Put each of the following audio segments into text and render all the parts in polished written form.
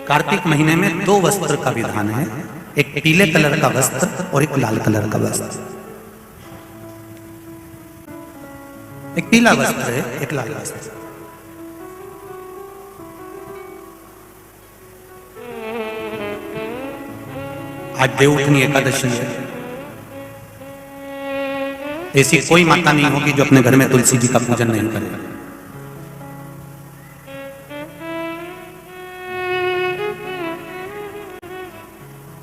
कार्तिक महीने में दो वस्त्र का विधान है, एक पीले कलर का वस्त्र और एक लाल कलर का वस्त्र। एक पीला वस्त्र है, एक लाल वस्त्र। आज देवउठनी एकादशी है। ऐसी कोई माता नहीं होगी जो अपने घर में तुलसी जी का पूजन नहीं करे।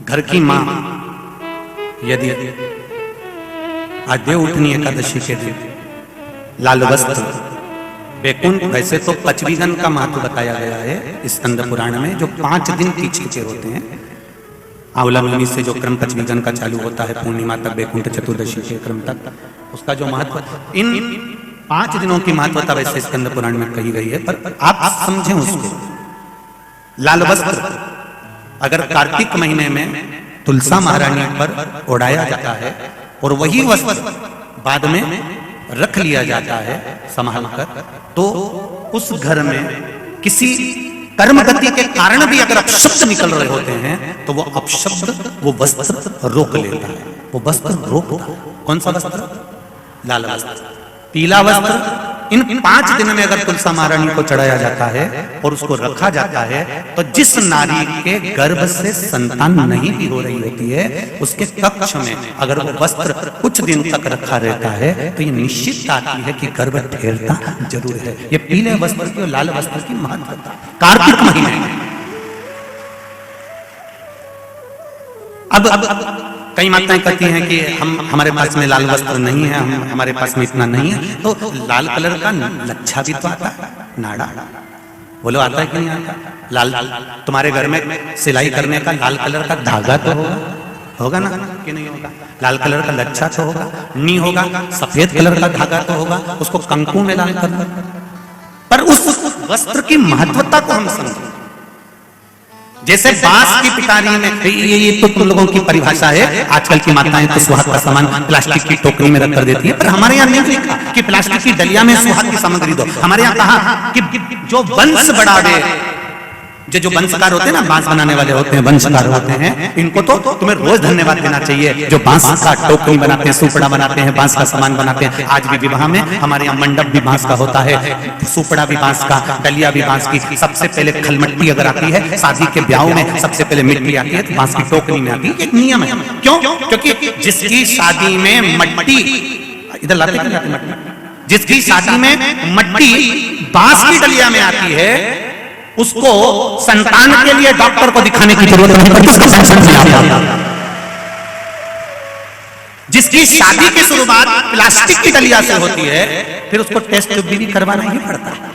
घर की मां यदि आज देवउठनी एकादशी के दिन लाल वस्त्र बैकुंठ, वैसे तो पचवीगन का महत्व बताया गया है स्कंद पुराण में, जो 5 दिन पीछे होते हैं। आंवला मुनि से जो क्रम पचवीगन का चालू होता है पूर्णिमा तक, बैकुंठ चतुर्दशी के क्रम तक, उसका जो महत्व, इन 5 दिनों की महत्वता वैसे स्कंद पुराण में कही गई है, पर आप समझें उसको। लाल वस्त्र अगर कार्तिक महीने में तुलसा महारानी पर ओढ़ाया जाता है और वही वस्त्र बाद में रख लिया जाता है संभाल कर, तो उस घर में किसी कर्म गति के कारण भी अगर अपशब्द निकल रहे होते हैं तो वो अपशब्द वो वस्त्र रोक लेता है। वो वस्त्र रोकता है। कौन सा वस्त्र? लाल वस्त्र। पीला वस्त्र इन 5 दिन में अगर तुलसा महारानी को चढ़ाया जाता है और उसको रखा जाता है, तो जिस नारी के गर्भ से संतान नहीं भी हो रही होती है, उसके कक्ष में अगर वो वस्त्र कुछ दिन तक रखा रहता है तो ये निश्चित आती है कि गर्भ ठहरता जरूर है। ये पीले वस्त्र की और लाल वस्त्र की महत्वता कार्तिक महीने में। अब कई माताएं कहती हैं कि हमारे पास में लाल वस्त्र नहीं है, हमारे पास में इतना नहीं है, तो लाल कलर का लच्छा भी तो आता है, नाड़ा। बोलो आता है कि नहीं आता? लाल तुम्हारे घर में सिलाई करने का लाल कलर का धागा तो होगा ना कि नहीं होगा? लाल कलर का लच्छा तो होगा, नहीं होगा सफेद कलर का धागा तो होगा, उसको कंकु में लाल कर। पर उस वस्त्र की महत्वता को हम समझें। जैसे बांस की पिटारी में, ये तो तुम लोगों की परिभाषा है, आजकल की माताएं तो सुहाग का सामान प्लास्टिक की टोकरी में रख कर देती है, पर हमारे यहाँ नहीं लिखा कि प्लास्टिक की डलिया में सुहाग की सामग्री दो। हमारे यहाँ कहा कि जो वंश बढ़ावे, जो वंशकार होते हैं ना, बांस बनाने वाले होते हैं, वंशकार होते हैं, इनको तो तुम्हें रोज धन्यवाद देना चाहिए। जो बांस का टोकरी बनाते हैं, सुपड़ा बनाते हैं, बांस का सामान बनाते हैं। आज भी विवाह में हमारे यहाँ मंडप भी बांस का होता है, सुपड़ा भी बांस का, डलिया भी बांस की। सबसे पहले खलमट्टी अगर आती है शादी के ब्याह में, सबसे पहले मिट्टी आती है तो बांस की टोकरी में आती है। एक नियम है। क्यों? क्योंकि जिसकी शादी में मट्टी, इधर लाते मट्टी, जिसकी शादी में मट्टी बांस की डलिया में आती है, उसको संतान के लिए डॉक्टर को दिखाने की जरूरत नहीं पड़ती, उसको पेंशन मिल जाता है। जिसकी शादी की शुरुआत प्लास्टिक की डलिया से होती है, फिर उसको टेस्ट भी करवाना ही पड़ता है।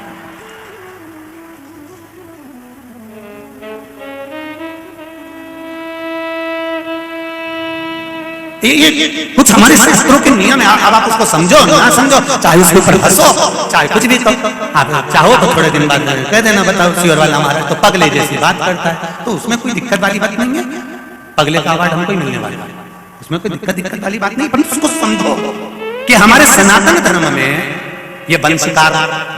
ये कुछ हमारे शास्त्रों के नियम है। अब आप उसको समझो ना समझो, चाहे उसके ऊपर हंसो, चाहे कुछ भी, तो आप चाहो तो थोड़े दिन बाद कह देना, बताओ श्योर वाला हमारा तो पगले जैसी बात करता है, तो उसमें कोई दिक्कत वाली बात नहीं है। पगले का अवार्ड हमको ही मिलने वाला है, उसमें कोई दिक्कत वाली बात नहीं। पर उसको समझो कि हमारे सनातन धर्म में ये वंशकार,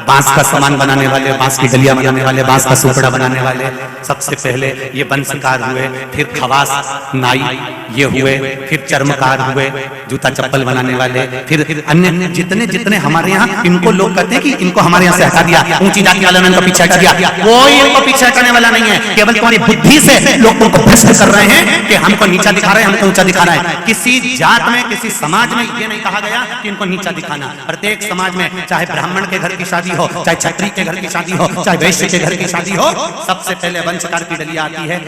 बांस का सामान बनाने वाले, बांस की डलिया बनाने वाले, बांस का सुपड़ा बनाने वाले, सबसे पहले ये वंशकार हुए, फिर खवास नाई ये हुए, फिर चर्मकार हुए, जूता चप्पल बनाने वाले, फिर अन्य जितने हमारे यहाँ, इनको लोग कहते हैं कि इनको हमारे यहाँ से हटा दिया, ऊंची जाति वालों ने इनको पीछे हटा दिया। कोई इनको पीछे हटाने वाला नहीं है। केवल तुम्हारी बुद्धि से लोग तुमको भ्रष्ट कर रहे हैं कि हमको नीचा दिखा रहे हैं, हमको ऊंचा दिखा रहा है। किसी जात में, किसी समाज में ये नहीं कहा गया कि इनको नीचा दिखाना। प्रत्येक समाज में, चाहे ब्राह्मण के घर की शादी हो, चाहे क्षत्रिय के घर की शादी हो, चाहे वैश्य के घर की शादी हो, सबसे पहले वंशकार की डलिया आती है,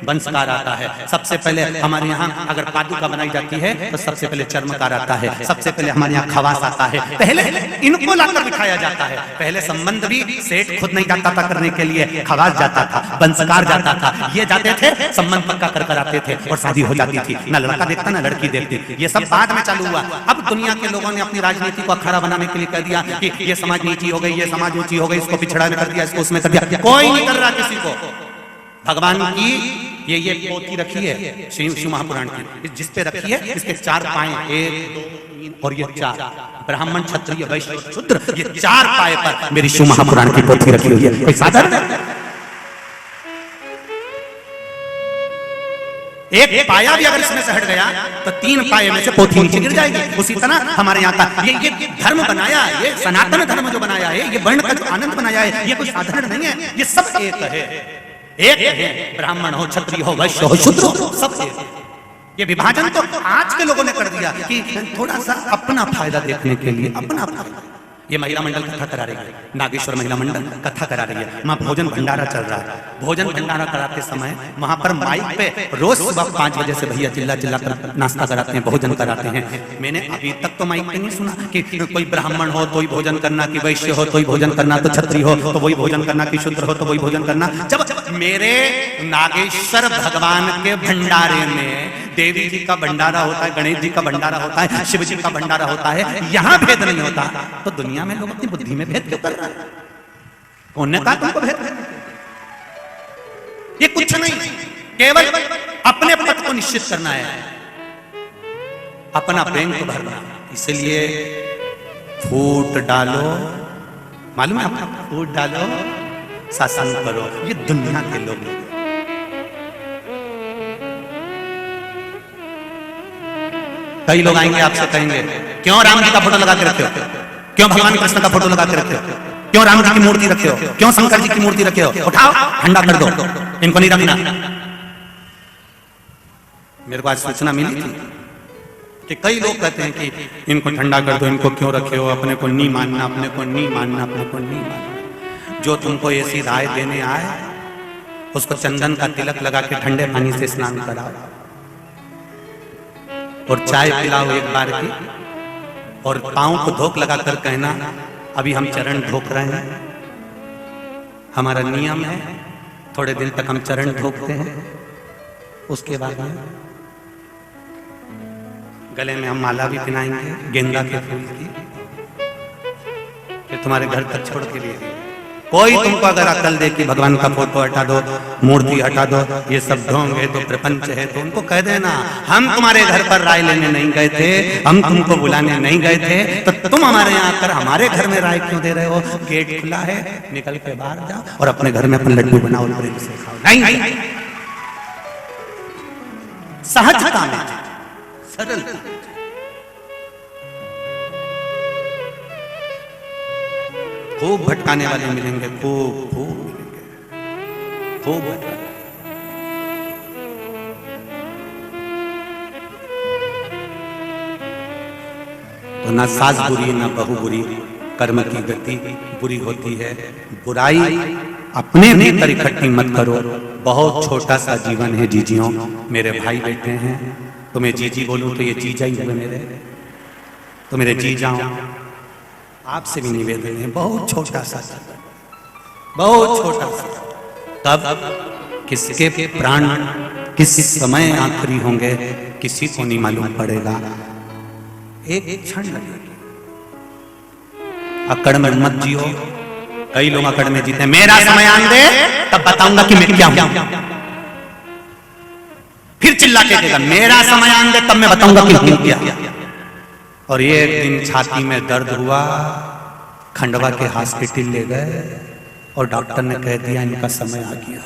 वंशकार आता है। सबसे पहले हमारे यहाँ अगर पादुका बनाई जाती है तो सबसे पहले चर्मकार आता है, सबसे पहले हमारे यहाँ खवास आता है। पहले इनको लाकर बिठाया जाता है। पहले संबंध भी सेठ खुद नहीं जाता था करने के लिए, खवास जाता था, वंशकार जाता था, ये जाते थे, संबंध पक्का कर आते थे और शादी हो जाती थी। ना लड़का देखता ना लड़की देखती। ये सब बाद में चालू हुआ। अब दुनिया के लोगों ने अपनी राजनीति को अखाड़ा बनाने के लिए कह दिया कि ये समाज नीची हो गई, ये समाज ऊंची हो गई, इसको पिछड़ा कर दिया, इसको उसमें कर दिया। कोई नहीं कर रहा किसी को। भगवान की ये पोथी रखी है शिव महापुराण की, जिस पे रखी है इसके 4 पाए, 1 2 3 और ये 4, ब्राह्मण क्षत्रिय वैश्य शूद्र, ये 4 पाए पर मेरी शिव महापुराण की पोथी रखी हुई है। कोई साधारण एक पाया भी अगर इसमें से हट गया तो 3 पाये में से पोथी नीचे गिर जाएगी। उसी तरह हमारे यहाँ का ये धर्म बनाया, ये सनातन धर्म जो बनाया है, ये वर्ण का जो आनंद बनाया है, ये कोई साधारण नहीं है, ये सब एक है। एक है, ब्राह्मण हो, क्षत्रिय हो, वैश्य हो, शूद्र हो, सब एक। ये विभाजन तो आज के लोगों ने कर दिया कि थोड़ा सा अपना फायदा देखने के लिए अपना फायदा। ये महिला मंडल कथा करा रही है, नागेश्वर महिला मंडल कथा करा रही है, वहां भोजन भंडारा चल रहा है। भोजन भंडारा कराते समय वहां पर माइक पे रोज सुबह 5 बजे से भैया चिल्ला चिल्ला कर नाश्ता कराते हैं, भोजन कराते हैं। मैंने अभी तक तो माइक पे नहीं सुना कि कोई ब्राह्मण हो तो ही भोजन करना, कि वैश्य हो तो ही भोजन करना, तो क्षत्रिय हो तो वही भोजन करना, कि शूद्र हो तो वही भोजन करना। जब मेरे नागेश्वर भगवान के भंडारे में देवी जी का भंडारा होता है, गणेश जी का भंडारा होता है, शिव जी का भंडारा होता है, यहाँ भेद नहीं होता, तो दुनिया में लोग अपनी बुद्धि में भेद क्यों कर रहे हैं? कौन ने कहा तुमको भेद करने? ये कुछ नहीं, केवल अपने पद को निश्चित करना है, अपना बैंक भरना। इसलिए फूट डालो, मालूम है, अपना फूट डालो, शासन करो। ये दुनिया के लोग। कई लोग आएंगे आपसे कहेंगे, क्यों राम जी का फोटो लगा के रखे हो, क्यों भगवान कृष्ण का फोटो लगा के रखे हो, क्यों राम जी की मूर्ति रखे हो, क्यों शंकर जी की मूर्ति रखे हो, उठाओ ठंडा कर दो, इनको नहीं रखना। मेरे को आज सूचना मिली थी कि कई लोग कहते हैं कि इनको ठंडा कर दो, इनको क्यों रखे हो, अपने को नहीं मानना, अपने को नहीं मानना, अपने को नहीं मानना। जो तुमको ऐसी राय देने आए उसको चंदन का तिलक लगा के ठंडे पानी से स्नान कराओ और चाय पिलाओ एक बार की, और पांव को धोख लगा कर कहना अभी हम चरण धोख रहे हैं। हमारा नियम है, थोड़े दिन तक हम चरण धोखते हैं, उसके बाद में गले में हम माला भी पहनाएंगे गेंदा के फूल की, फिर तुम्हारे घर तक छोड़ के लिए। कोई तुमको अगर अकल दे कि भगवान का फोटो हटा दो, मूर्ति हटा दो, ये सब ढोंग है, तो प्रपंच है, तो उनको कह देना हम तुम्हारे घर पर राय लेने नहीं गए थे, हम तुमको बुलाने नहीं गए थे, तो तुम हमारे यहाँ आकर हमारे घर में राय क्यों दे रहे हो? गेट खुला है, निकल के बाहर जाओ और अपने घर में अपन लड्डू बनाओ, प्रेम से खाओ। नहीं, सहजता में, सरलता। खूब भटकाने वाले मिलेंगे, खूब मिलेंगे, खूब भटकाने। तो ना सास बुरी ना बहू बुरी, कर्म की गति बुरी होती है। बुराई अपने भीतर इकट्ठी मत करो। बहुत छोटा सा जीवन है जीजियों, मेरे भाई बैठे हैं, तुम्हें जीजी बोलूं तो ये जीजा ही हुए मेरे, तो मेरे जी जाओ। आपसे भी निवेदन है, बहुत छोटा सा, बहुत छोटा सा। तब किसके प्राण किस समय आखिरी होंगे किसी को नहीं मालूम पड़ेगा, एक क्षण लगेगी। अकड़ में मत जियो। कई लोग अकड़ में जीते, मेरा समय आन दे तब बताऊंगा कि मैं क्या हूं। फिर चिल्ला के कहेगा मेरा समय आन दे तब मैं बताऊंगा कि हूं क्या। और ये एक दिन छाती में दर्द हुआ, खंडवा के हॉस्पिटल ले गए और डॉक्टर ने कह दिया इनका समय आ गया।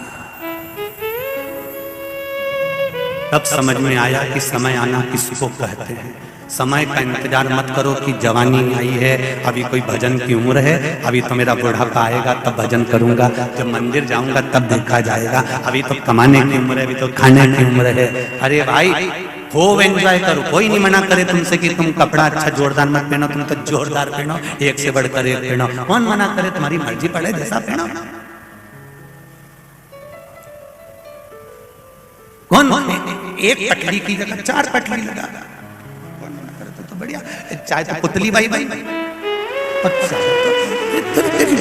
तब समझ में आया कि समय आना किसको कहते हैं। समय का इंतजार मत करो कि जवानी आई है, अभी कोई भजन की उम्र है, अभी तो मेरा बुढ़ापा आएगा तब भजन करूंगा, जब मंदिर जाऊंगा तब देखा जाएगा, अभी तो कमाने की उम्र है, अभी तो खाने की उम्र है। अरे भाई खूब एंजॉय करो, कोई नहीं मना करे तुमसे कि तुम कपड़ा अच्छा जोरदार मत पहनो, तुम तो जोरदार पहनो, एक से बढ़कर एक पहनो। कौन मना करे? तुम्हारी मर्जी पड़े जैसा पहनो। कौन एक पटली की जगह 4 पटली लगा, कौन मना करे? तो बढ़िया, चाहे तो पुतली भाई भाई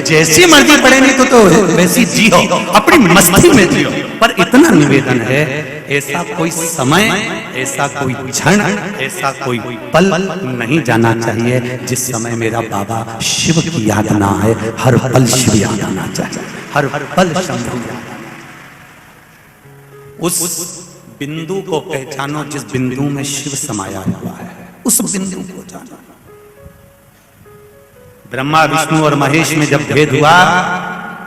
जैसी मर्जी पड़े, नहीं तो वैसी जियो, अपनी मस्ती में जियो। पर इतना निवेदन है, ऐसा कोई समय, ऐसा कोई क्षण, ऐसा कोई पल नहीं जाना चाहिए जिस समय मेरा बाबा शिव की याद ना आए। हर पल शिव याद आना चाहिए, हर पल शंभु याद। उस बिंदु को पहचानो जिस बिंदु में शिव समाया हुआ है, उस बिंदु को जानो। ब्रह्मा विष्णु और महेश में जब भेद हुआ,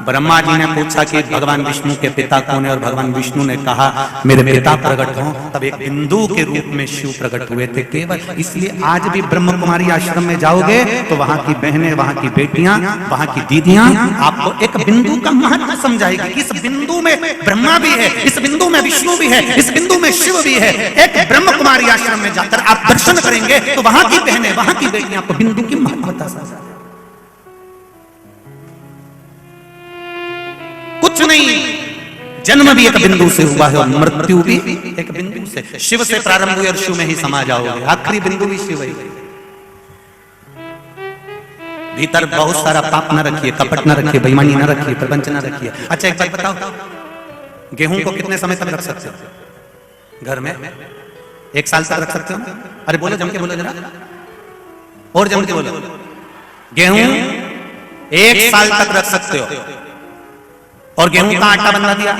ब्रह्मा जी ने पूछा कि भगवान विष्णु के पिता कौन है, और भगवान विष्णु ने कहा मेरे पिता प्रकट हों। तब एक बिंदु के रूप में शिव प्रकट हुए थे केवल। इसलिए आज भी ब्रह्म कुमारी आश्रम में जाओगे तो वहां की बहनें, वहां की बेटियां, वहां की दीदियां आपको एक बिंदु का महत्व समझाएगी कि इस बिंदु में ब्रह्मा भी है, इस बिंदु में विष्णु भी है, इस बिंदु में शिव भी है। एक ब्रह्म कुमारी आश्रम में जाकर आप दर्शन करेंगे तो वहां की बहनें, वहां की बेटियां आपको बिंदु की महत्वता समझाएंगी। कुछ नहीं, जन्म भी एक बिंदु से हुआ है और मृत्यु भी एक बिंदु से। शिव से प्रारंभ हुई और शिव में ही समा जाओगे, आखिरी बिंदु भी शिव ही। भीतर बहुत सारा पाप न रखिए, कपट न रखिए, बेईमानी न रखिए, प्रपंच न रखिए। अच्छा एक बात बताओ, गेहूं को कितने समय तक रख सकते हो घर में? 1 साल तक रख सकते हो? अरे बोलो, जम के बोलो जरा, और जम के बोलो। गेहूं 1 साल तक रख सकते हो, और गेहूं का आटा बनवा दिया।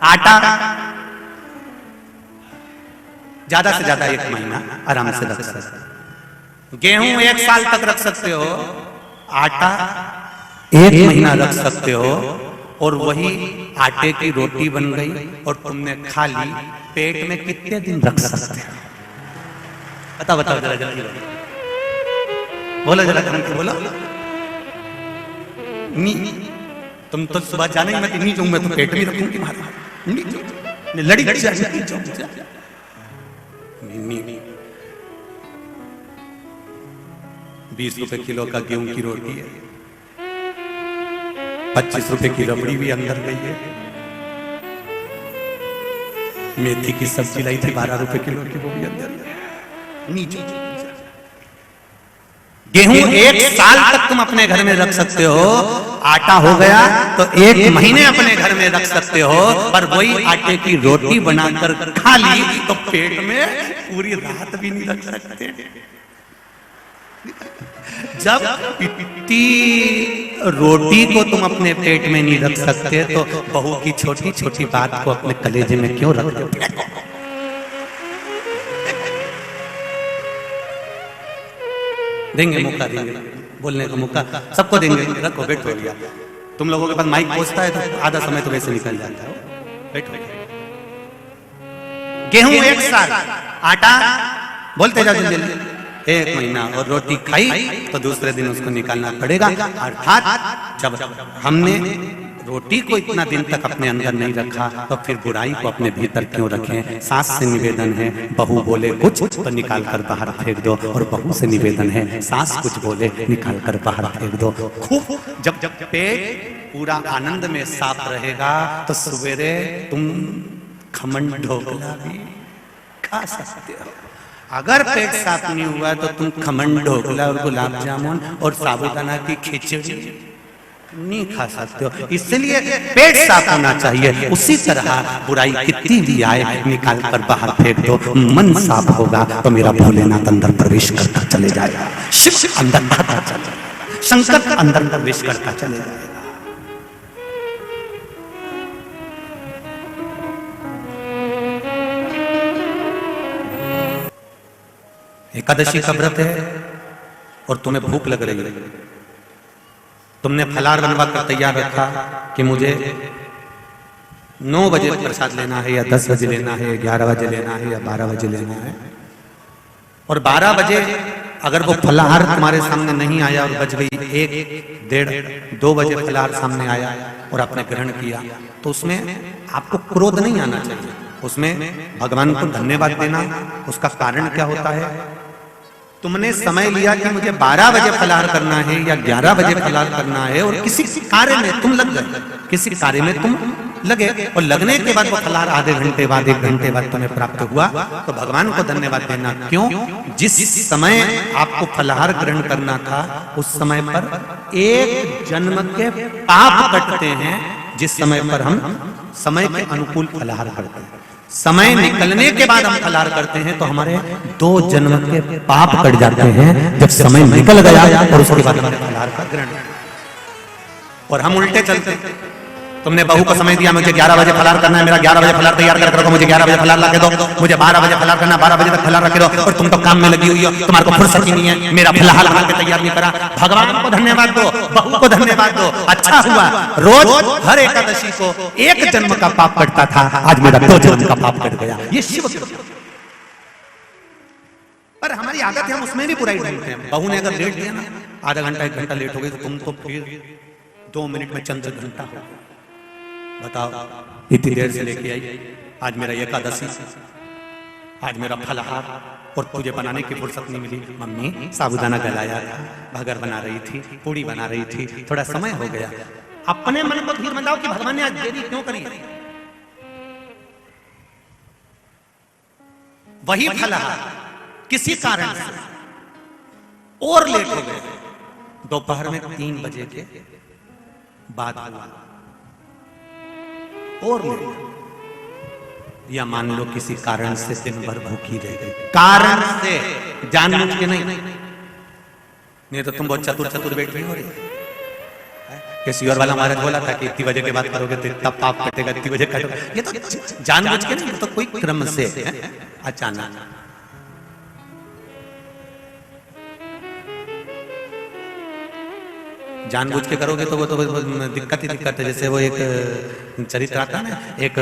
आटा ज्यादा से ज्यादा 1 महीना आराम से रख सकते हो। गेहूं 1 साल तक रख सकते हो, आटा 1 महीना रख सकते हो, और वही आटे की रोटी बन गई और तुमने खा ली। पेट में कितने दिन रख सकते हो? बताओ बताओ जरा जल्दी बोलो, जरा जल्दी बोलो। तुम तो सुबह जाने ही, मैं नहीं जाऊंगा, तुम पेट में रखूंगी मारा लड़ी लड़ी जाएगी। 20 रुपए किलो का गेहूं की रोटी है, 25 रुपए की रबड़ी भी अंदर गई है। मेथी की सब्जी लाई थी 12 रुपए किलो की, वो भी अंदर नीचे। गेहूं 1 साल तक तुम अपने घर में रख सकते हो, आटा हो गया तो 1 महीने अपने घर में रख सकते हो, पर वही आटे की रोटी बनाकर खा ली तो पेट में पूरी रात भी नहीं रख सकते। जब इतनी रोटी को तुम अपने पेट में नहीं रख सकते तो बहू की छोटी छोटी बात को अपने कलेजे में क्यों रख देते? देंगे मौका, देंगे बोलने का मौका, सबको देंगे। रखो, बैठो भैया। तुम लोगों के पास माइक पहुंचता है तो आधा समय तो वैसे निकल जाता है। बैठो। गेहूं 1 साल, आटा बोलते जाओ जल्दी, 1 महीना, और रोटी खाई तो दूसरे दिन उसको निकालना पड़ेगा। अर्थात जब हमने रोटी को इतना दिन तक अपने अंदर नहीं रखा तो फिर बुराई को अपने भीतर क्यों रखें? सास से निवेदन है, बहू बोले कुछ तो निकाल कर बाहर फेंक दो, और बहू से निवेदन है, सास कुछ बोले निकाल कर बाहर फेंक दो। खूब जब जब पेट पूरा आनंद में साफ रहेगा तो सवेरे तुम खमन ढोकला भी खा सकते हो। अगर पेट साफ नहीं हुआ तो तुम खमन ढोकला और गुलाब जामुन और साबूदाना की खिचड़ी नहीं खा सकते हो। इसलिए पेट साफ होना चाहिए। उसी तरह बुराई कितनी भी आए निकाल कर बाहर फेंक दो। मन साफ होगा तो मेरा भोलेनाथ अंदर प्रवेश करता चले जाएगा, शिव अंदर आता चले जाएगा, शंकर अंदर प्रवेश करता चले जाएगा। एकादशी का व्रत है और तुम्हें भूख लग रही है, तुमने फलार बनवा कर तैयार रखा कि मुझे 9 बजे प्रसाद लेना है, या 10 बजे लेना है, 11 बजे लेना है, या 12 बजे लेना है। और 12 बजे अगर वो फलाहार तुम्हारे सामने नहीं आया और बज गई 1, 1:30, 2 बजे फलाहार सामने आया और आपने ग्रहण किया, तो उसमें आपको क्रोध नहीं आना चाहिए। उसमें भगवान को धन्यवाद देना। उसका कारण क्या होता है? तुमने समय लिया कि मुझे 12 बजे फलाहार करना है या 11 बजे फलाहार करना है, और किसी कार्य में तुम लग गए, किसी कार्य में तुम लगे, और लगने के बाद वो फलाहार आधे घंटे बाद, 1 घंटे बाद तुम्हें प्राप्त हुआ, तो भगवान को धन्यवाद देना। क्यों? जिस समय आपको फलाहार ग्रहण करना था उस समय पर 1 जन्म के पाप कटते हैं, जिस समय पर हम समय के अनुकूल फलाहार करते हैं। समय निकलने के बाद हम फलाहार करते हैं तो हमारे 2 जन्म के पाप कट जाते हैं, जब समय निकल गया और उसके बाद हमने फलाहार का ग्रहण। और हम उल्टे चलते तुमने बहू को समय दिया मुझे 11 बजे फलार करना है, मेरा 11 बजे फलार तैयार कर रखो, मुझे 11 बजे फलार ला के दो, मुझे 12 बजे फलार करना, 12 बजे तक फलार रखे दो, और तुम तो काम में लगी हुई हो, तुम्हारे को फुर्सत ही नहीं है, मेरा फलाहार बना के तैयार नहीं करा। भगवान को धन्यवाद दो, बहू को धन्यवाद दो। अच्छा हुआ रोज हर एकादशी को एक जन्म का पाप कटता था, आज मेरा 2 जन्म का पाप कट गया। ये शिव पर हमारी आदत है, हम उसमें भी बुराई ढूंढते हैं। बहू ने अगर लेट दिया ना, आधा घंटा 1 घंटा लेट हो गई, तो तुम तो फिर 2 मिनट में चंद्र घंटा हो। बताओ इतनी देर से लेके आई, आज मेरा एकादशी, आज मेरा फलाहार, और तुझे बनाने की फुर्सत नहीं मिली। मम्मी साबुदाना गलाया था, भगर बना रही थी, पूड़ी बना रही थी, थोड़ा समय हो गया। अपने मन को धीर मंदाओ कि भगवान ने आज देरी क्यों करी। वही फलाहार किसी कारण से और लेट हो गए, दोपहर में 3 बजे के बाद हुआ और लेट, या मान लो किसी कारण से दिन भर भूखी रह गई, कारण से, जानबूझ के नहीं तो तुम बहुत चतुर चतुर बैठ रही हो रही। किसी और वाला महाराज बोला था कि इतनी बजे के बाद करोगे तो इतना पाप कटेगा, इतनी बजे कटोगे, ये तो जानबूझ के नहीं, तो कोई क्रम से अचानक। जानबूझ के करोगे तो वो तो दिक्कत ही दिक्कत है। जैसे वो एक चरित्र आता ना, एक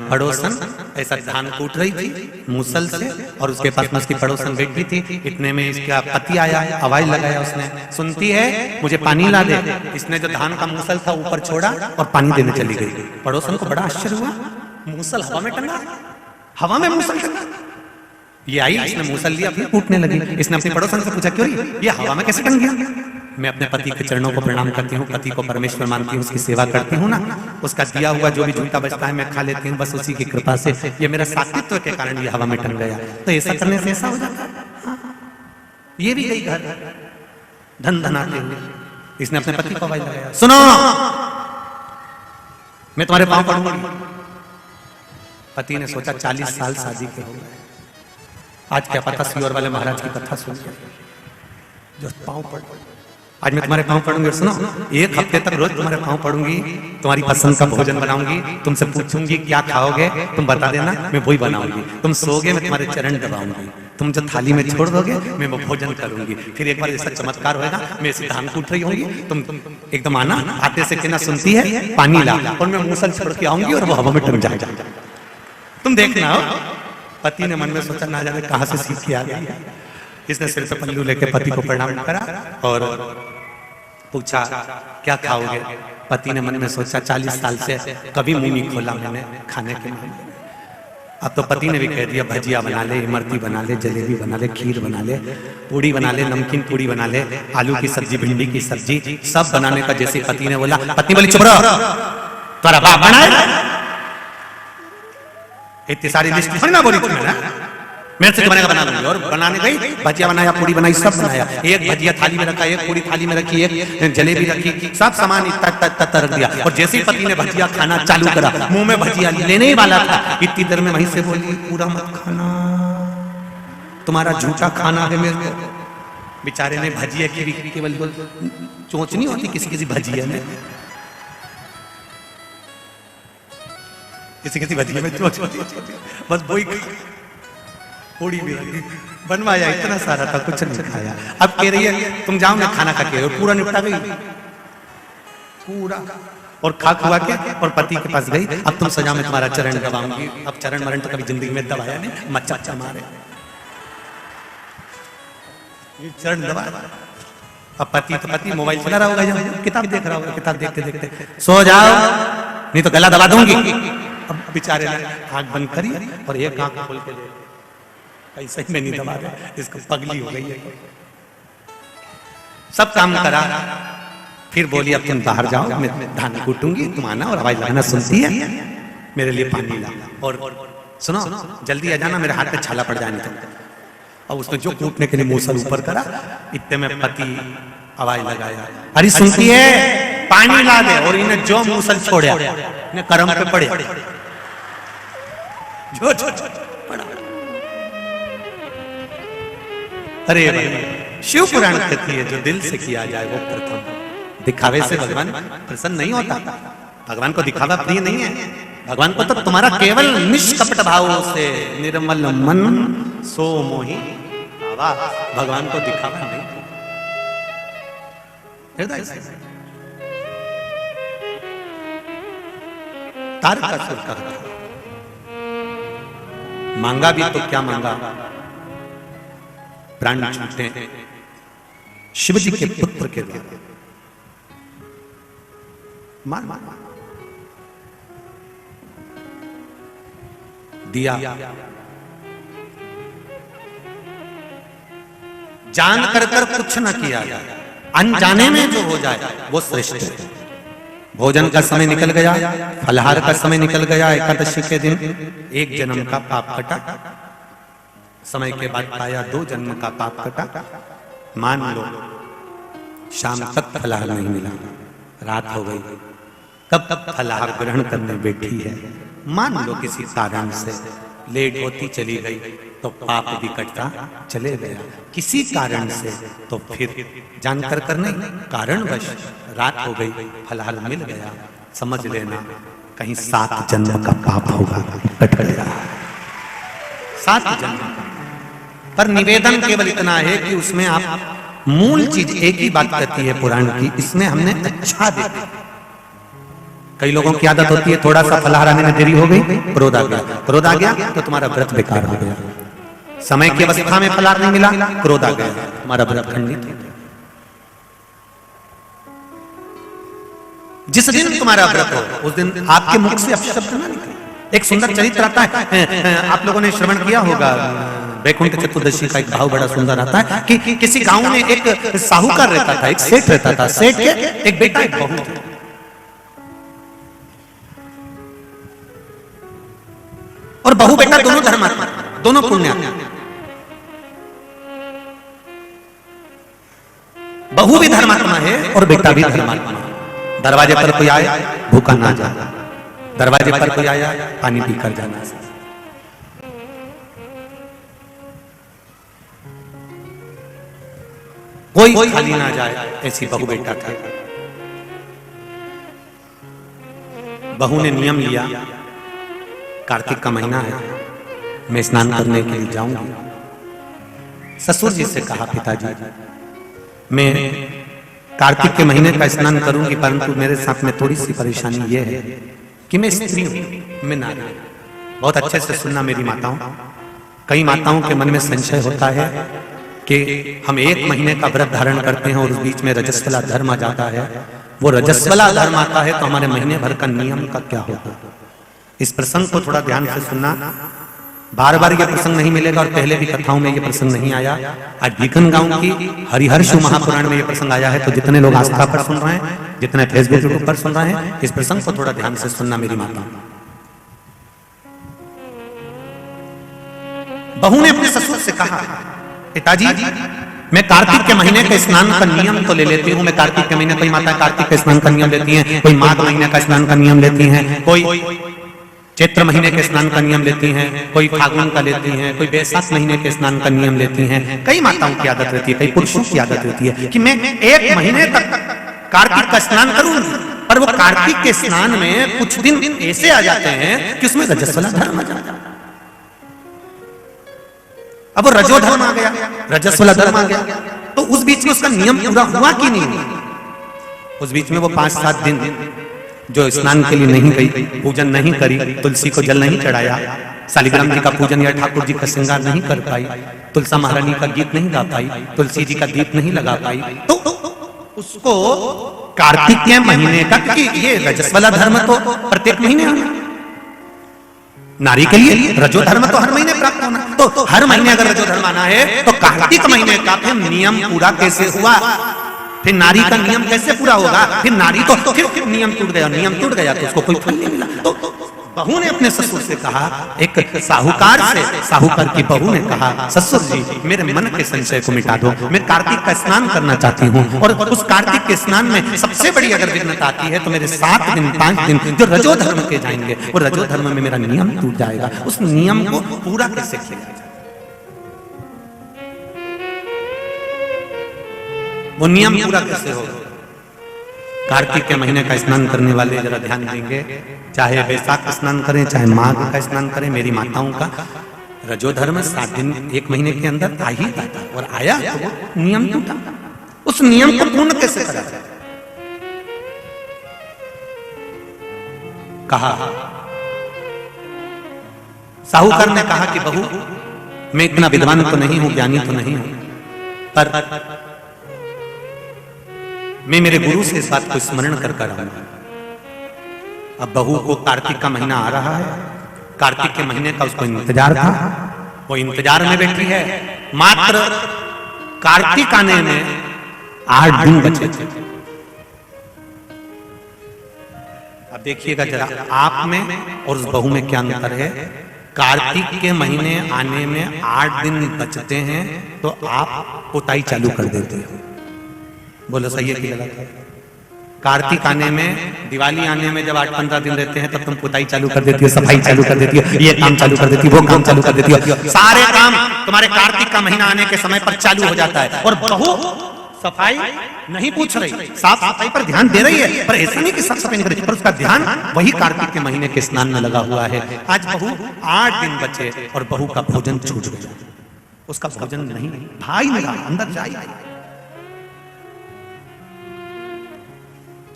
पड़ोसन ऐसा धान कूट रही थी मूसल से, और उसके पास में उसकी पड़ोसन बैठी थी। इतने में इसका पति आया, आवाज लगाया उसने, सुनती है मुझे पानी ला दे। इसने जो धान का मूसल था ऊपर छोड़ा और पानी देने चली गई। पड़ोसन को बड़ा आश्चर्य हुआ, मूसल हवा में टंगा, हवा में मूसल टंगा। ये आई, इसने मूसल लिया, फिर कूटने लगी। इसने अपने पड़ोसन से पूछा क्यों ये हवा में कैसे टंग गया। मैं अपने पति के चरणों को प्रणाम करती हूँ, पति को परमेश्वर मानती हूँ, उसकी सेवा करती हूँ ना, उसका दिया हुआ जो भी झूठा बचता है मैं खा लेती हूँ, बस उसी की कृपा से ये मेरा सात्वित्व के कारण ये हवा में टंग गया। तो ऐसा करने से ऐसा हो जाता है। ये भी गई घर धन धनाते हुए, इसने अपने पति को आवाज लगाया, सुनो मैं तुम्हारे पांव पड़ूंगी। पति ने सोचा 40 साल शादी के हो गए, आज क्या पता सियोर वाले महाराज की कथा सुन जो पांव पड़, आज मैं तुम्हारे पांव पड़ूंगी। और सुनो, 1 हफ्ते तक रोज तुम्हारे पांव पड़ूंगी, तुम्हारी पसंद का भोजन बनाऊंगी, तुमसे पूछूंगी क्या खाओगे, तुम बता देना, मैं वही बनाऊंगी। तुम सोगे मैं तुम्हारे चरण दबाऊंगी, तुम जो थाली में छोड़ दोगे मैं वो भोजन करूंगी। फिर एक बार ऐसा चमत्कार होगा, मैं ऐसे धान कूट रही होंगी, तुम एकदम आना, आते से कहना सुनती है पानी ला, और मैं मूसल छोड़ के आऊंगी और वो हवा में टंग जाएगा। तुम देखना। पति ने मन में सोचा ना जाने कहां से सीख के आ गया। इसने सिर पे पल्लू लेके पति को प्रणाम करा और पूछा क्या खाओगे। पति ने मन में सोचा 40 साल से कभी मुंह नहीं खोला मैंने खाने के मामले में। अब तो पति ने भी कह दिया भजिया बना ले, इमरती बना ले, जलेबी बना ले, खीर बना ले, पूड़ी बना ले, नमकीन पूड़ी बना ले, आलू की सब्जी, भिंडी की सब्जी, सब बनाने का। जैसे पति ने बोला, पत्नी बोली चुप रहो, तुम्हारा बाप बनाए। इतनी सारी लिस्ट थोड़ी ना बोली तुमने, मेरे से बनेगा बना लूंगी। और बनाने गई, भजिया बनाया, पूड़ी बनाई, सब बनाया। एक भजिया थाली में रखा, एक पूड़ी थाली में रखी, एक जलेबी रखी, सब सामान इतना रख दिया। और जैसे ही पति ने भजिया खाना चालू करा, मुंह में भजिया लेने ही वाला था, इतनी देर में वहीं से बोली पूरा मत खाना, तुम्हारा झूठा खाना है मेरे को। बेचारे ने भजिया की केवल चोंच नहीं होती किसी किसी भजिया में, किसी किसी भजिया में चोंच होती, बस वही पूड़ी भी बनवाया, इतना सारा था, कुछ नहीं खाया। अब कह रही है तुम जाओ ना खाना खा के, और पूरा निपटा गई पूरा, और खा खुआ के और पति के पास गई। अब तुम सजा में तुम्हारा चरण दबाऊंगी। अब चरण मरण तो कभी जिंदगी में दबाया नहीं, मच्चा मारे चरण दबा। अब पति तो पति मोबाइल चला रहा होगा, किताब देख रहा होगा, किताब देखते देखते सो जाओ नहीं तो गला दबा दूंगी। अब बेचारे ने आंख बंद करी और एक आंख खोल के ऐसा ही में नहीं दबा रहे, इसको पगली हो गई है। सब काम करा, फिर बोली अब तुम बाहर जाओ, मैं धान कूटूंगी, तुम आना और आवाज लगाना, सुनती है मेरे लिए पानी ला, और सुनो जल्दी आ जाना, मेरे हाथ पे छाला पड़ जाने। और उसने जो कूटने के लिए मूसल ऊपर करा, इतने में पति आवाज लगाया, अरे सुनती है पानी ला दे। और इन्हें जो मूसल छोड़ा इन्हें करम पे पड़े, जो पड़ा। अरे शिव पुराण कहती है जो दिल से किया जाए वो प्रथम। दिखावे से भगवान प्रसन्न नहीं होता, भगवान को दिखावा प्रिय नहीं है। भगवान को तो तुम्हारा केवल निष्कपट भाव से निर्मल मन सो मोहि भावा। भगवान को दिखावा नहीं, हृदय से। तारकासुर का मांगा भी तो क्या मांगा, प्राण छूटे शिव जी के पुत्र के द्वारा। मान दिया, जान कर कुछ न किया जाए, अनजाने में जो हो जाए वो श्रेष्ठ है। भोजन का समय निकल गया, फलहार का समय निकल गया, एकादशी के दिन एक जन्म का पाप कटा, समय के बाद पाया 2 जन्म का पाप कटा। मान लो शाम तक फलहार नहीं मिला, रात हो गई, कब तक फलहार ग्रहण करने बैठी है। मान लो किसी कारण से लेट होती चली गई तो पाप भी कटता चले गया, किसी कारण से तो फिर जानकर कर नहीं, कारणवश रात हो गई, फलहार मिल गया, समझ लेना कहीं 7 जन्म का पाप होगा, कट गया 7 जन्म। पर निवेदन केवल इतना है कि उसमें आप मूल चीज एक ही बात कहती है पुराण की, इसमें हमने अच्छा देखा। कई लोगों की आदत होती है थोड़ा सा फलहार आने में देरी हो गई, क्रोध आ गया, क्रोध आ गया तो तुम्हारा व्रत बेकार हो गया। समय की अवस्था में फलहार नहीं मिला, क्रोध आ गया, तुम्हारा व्रत खंडित हो गया। जिस दिन तुम्हारा व्रत हो उस दिन आपके मुख से अपशब्द ना निकले। एक सुंदर चरित्र आता है, आप लोगों ने श्रवण किया होगा, वैकुंठ चतुर्दशी का एक भाव बड़ा सुंदर आता है कि किसी गांव में एक साहूकार रहता था, एक सेठ रहता था। सेठ के एक बेटा एक बहू थी। और बहू बेटा दोनों धर्मात्मा, दोनों पुण्यात्मा। बहू भी धर्मात्मा है और बेटा भी धर्मात्मा है। दरवाजे पर कोई आया भूखा ना जाए, दरवाजे पर कोई आया पानी पीकर जाना। कोई खाली ना जाए, ऐसी बहू बेटा था। बहू ने नियम लिया, कार्तिक का महीना है, मैं स्नान करने के लिए जाऊंगी। ससुर जी से कहा, पिताजी मैं कार्तिक के महीने का स्नान करूंगी, परंतु मेरे साथ में थोड़ी सी परेशानी ये है कि मैं स्त्री हूं, मैं नारी। बहुत अच्छे से सुनना मेरी माताओं, कई माताओं के मन में संशय होता है कि हम 1 महीने का व्रत धारण करते हैं और उस बीच में रजस्वला धर्म आ जाता है। वो रजस्वला धर्म आता है तो हमारे महीने भर का नियम का क्या होगा। इस प्रसंग को थोड़ा ध्यान से सुनना, बार बार ये प्रसंग नहीं मिलेगा और पहले भी कथाओं में ये प्रसंग नहीं आया। आज भीखन गांव की हरिहर्ष महापुराण में ये प्रसंग आया है। तो जितने लोग आस्था पर सुन रहे हैं, जितने फेसबुक यूट्यूब पर सुन रहे हैं, इस प्रसंग को थोड़ा ध्यान से सुनना मेरी माता। बहू ने अपने ससुर से कहा, पिताजी मैं कार्तिक के महीने के स्नान का नियम तो ले लेती हूँ। मैं कार्तिक के महीने, कोई माता कार्तिक के स्नान का नियम लेती हैं, कोई माघ महीने का स्नान का नियम लेती हैं, कोई चैत्र महीने के स्नान का नियम लेती हैं, कोई फागुन का लेती हैं, कोई बैसाख महीने के स्नान का नियम लेती हैं। कई माताओं की आदत रहती है, कई पुरुषों की आदत रहती है कि मैं 1 महीने तक कार्तिक का स्नान करूंगी। पर वो कार्तिक के स्नान में कुछ दिन ऐसे आ जाते हैं कि उसमें रजस्वला धर्म आ जाता है। अब वो रजो धर्म आ गया, रजस्वला धर्म आ गया, तो उस बीच में उसका नियम पूरा हुआ कि नहीं। उस बीच में वो 5-7 दिन जो स्नान के लिए नहीं गई, पूजन नहीं करी, तुलसी को जल नहीं चढ़ाया, शालिग्राम जी का पूजन या ठाकुर जी का श्रृंगार नहीं कर पाई, तुलसा महारानी का गीत नहीं गा पाई, तुलसी जी का दीप नहीं लगा पाई, तो उसको कार्तिक के महीने का, क्योंकि ये रजस्वला धर्म तो प्रत्येक महीने आना, नारी के लिए रजो धर्म तो हर महीने प्राप्त होना, तो हर महीने अगर रजो धर्म आना है तो कार्तिक महीने का फिर नियम पूरा कैसे हुआ, फिर नारी का नियम कैसे पूरा होगा। फिर नारी तो फिर नियम टूट गया, नियम टूट गया तो उसको कोई फल नहीं मिला। तो बहू ने अपने ससुर से कहा, एक साहूकार से, साहूकार की बहू ने कहा, ससुर जी मेरे मन के संशय को मिटा दो, मैं कार्तिक का स्नान करना चाहती हूँ और उस कार्तिक के स्नान में सबसे बड़ी अगर विघ्नता आती है तो मेरे 7 दिन 5 दिन जो रजो धर्म के जाएंगे, वो रजो धर्म में मेरा नियम टूट जाएगा। उस नियम को पूरा कैसे किया जाए, वो नियम पूरा कैसे होगा। कार्तिक के महीने का स्नान करने वाले जरा ध्यान देंगे, चाहे वैशाख स्नान करें चाहे माघ का स्नान करें, मेरी माताओं का रजोधर्म 7 दिन 1 महीने के अंदर आ ही जाता, और आया तो वो नियम टूटा। उस नियम को पूर्ण कैसे करा जाए? कहा, साहूकार ने कहा कि बहू, मैं इतना विद्वान तो नहीं हूं, ज्ञानी तो नहीं हूं, पर मैं मेरे गुरु से इस बात को स्मरण कर आऊंगा। अब बहू को कार्तिक का महीना आ रहा है, कार्तिक के महीने का उसको इंतजार था, वो इंतजार में बैठी है। मात्र कार्तिक आने में 8 दिन बचे थे। अब देखिएगा जरा, आप में और उस बहू में क्या अंतर है। कार्तिक के महीने आने में 8 दिन बचते हैं तो आप पुताई चालू कर देते हो। बोलो सही है कि गलत है? कार्तिक आने में, दिवाली आने में जब 8-15 दिन रहते हैं तब तुम पुताई चालू कर देती हो, सफाई चालू कर देती हो, ये काम चालू कर देती हो, वो काम चालू कर देती हो। सारे काम तुम्हारे कार्तिक का महीना आने के समय पर चालू हो जाता है। और बहू सफाई नहीं पूछ रही, साफ सफाई पर ध्यान दे रही है, पर ऐसा नहीं कि साफ सफाई नहीं कर रही, पर उसका ध्यान वही कार्तिक के महीने के स्नान में लगा हुआ है। आज बहू 8 दिन बचे और बहू का भोजन छूट गया, उसका भोजन नहीं, भाई नहीं रहा, अंदर जाए।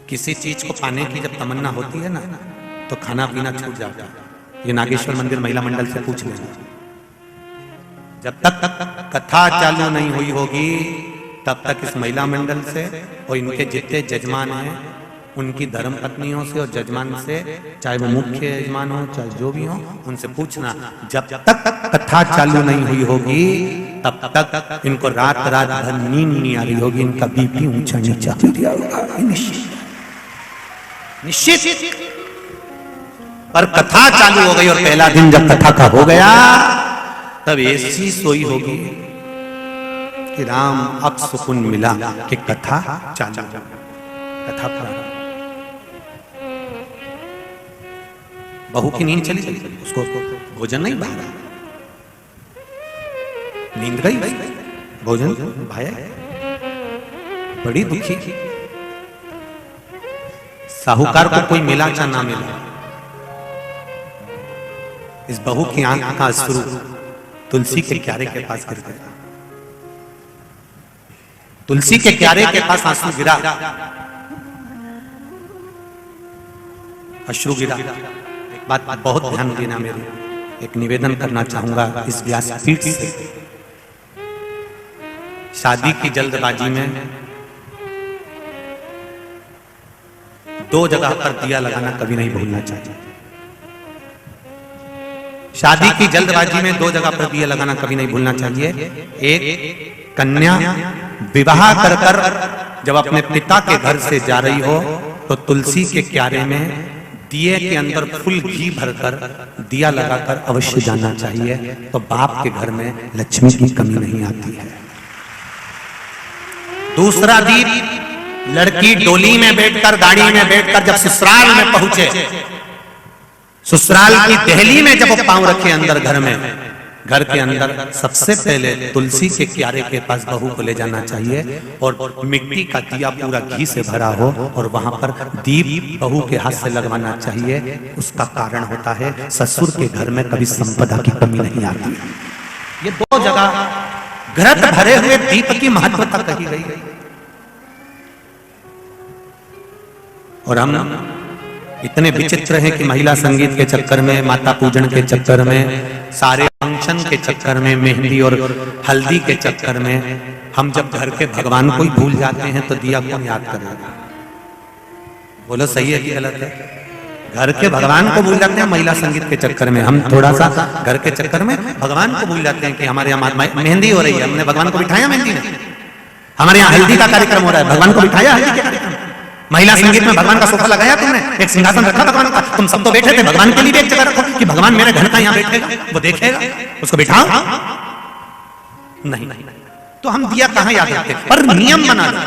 किसी चीज को पाने की जब तमन्ना होती है ना, तो खाना पीना छूट जाता है। ये नागेश्वर मंदिर महिला मंडल से पूछ लेना। जब तक कथा चालू नहीं हुई होगी तब तक इस महिला मंडल से और इनके जितने जजमान हैं उनकी धर्म पत्नियों से और जजमान से, चाहे वो मुख्य यजमान हो चाहे जो भी हो, उनसे पूछना। जब तक कथा चालू नहीं हुई होगी तब तक इनको रात रात भर नींद नहीं आ रही होगी, इनका बीपी ऊंचा नीचा हो गया होगा, निश्चित। पर कथा चालू हो गई और पहला दिन जब कथा का हो गया तब ऐसी सोई होगी कि राम अब सुकून मिला कि कथा चालू, कथा प्रारंभ। बहू की नींद चली गई, उसको भोजन नहीं भाया, नींद गई, भोजन भाया, बड़ी दुखी। साहूकार को कोई मिला या ना मिला, इस बहू की आंख का अश्रु तुलसी के क्यारे के पास गिर गया। तुलसी के क्यारे के पास आंसू गिरा, अश्रु गिरा। एक बात बहुत ध्यान देना, मेरी एक निवेदन करना चाहूंगा इस व्यासपीठ से। शादी की जल्दबाजी में 2 जगह पर दिया लगाना कभी नहीं भूलना चाहिए। शादी की जल्दबाजी में 2 जगह पर दिया लगाना कभी नहीं भूलना चाहिए। एक, कन्या विवाह कर कर जब अपने पिता के घर से जा रही हो तो तुलसी के क्यारे में दिए के अंदर फुल घी भरकर दिया लगाकर अवश्य जाना चाहिए, तो बाप के घर में लक्ष्मी की कमी नहीं आती है। दूसरा दीप, लड़की डोली में बैठकर, गाड़ी में बैठकर जब ससुराल में पहुंचे, ससुराल की दहली में जब वो पांव रखे अंदर घर में, घर के अंदर सबसे पहले तुलसी के क्यारे के पास बहू को ले जाना चाहिए और मिट्टी का दिया पूरा घी से भरा हो और वहां पर दीप बहू के हाथ से लगवाना चाहिए। उसका कारण होता है ससुर के घर में कभी संपदा की कमी नहीं आती। ये 2 जगह घृत भरे हुए दीप की महत्वता कही गई। और हम इतने विचित्र हैं कि महिला संगीत के चक्कर में, माता पूजन के चक्कर में, सारे फंक्शन के चक्कर में, मेहंदी और हल्दी के चक्कर में हम जब घर के भगवान को ही भूल जाते हैं तो दिया कौन याद करेगा? बोलो सही है कि गलत है? घर के भगवान को भूल जाते हैं महिला संगीत के चक्कर में। हम थोड़ा सा घर के चक्कर में भगवान को भूल जाते हैं कि हमारे यहाँ मेहंदी हो रही है, हमने भगवान को बिठाया मेहंदी में। हमारे यहाँ हल्दी का कार्यक्रम हो रहा है, भगवान को बिठाया हल्दी के कार्यक्रम। महिला संगीत में भगवान का सोफा लगाया तुमने, एक सिंहासन रखा भगवान का, तुम सब तो बैठे थे, भगवान के लिए भी एक जगह रखो कि भगवान मेरे घर का यहाँ बैठेगा, वो देखेगा, उसको बिठाओ। नहीं, तो हम दिया कहाँ याद रखते, पर नियम बना दो।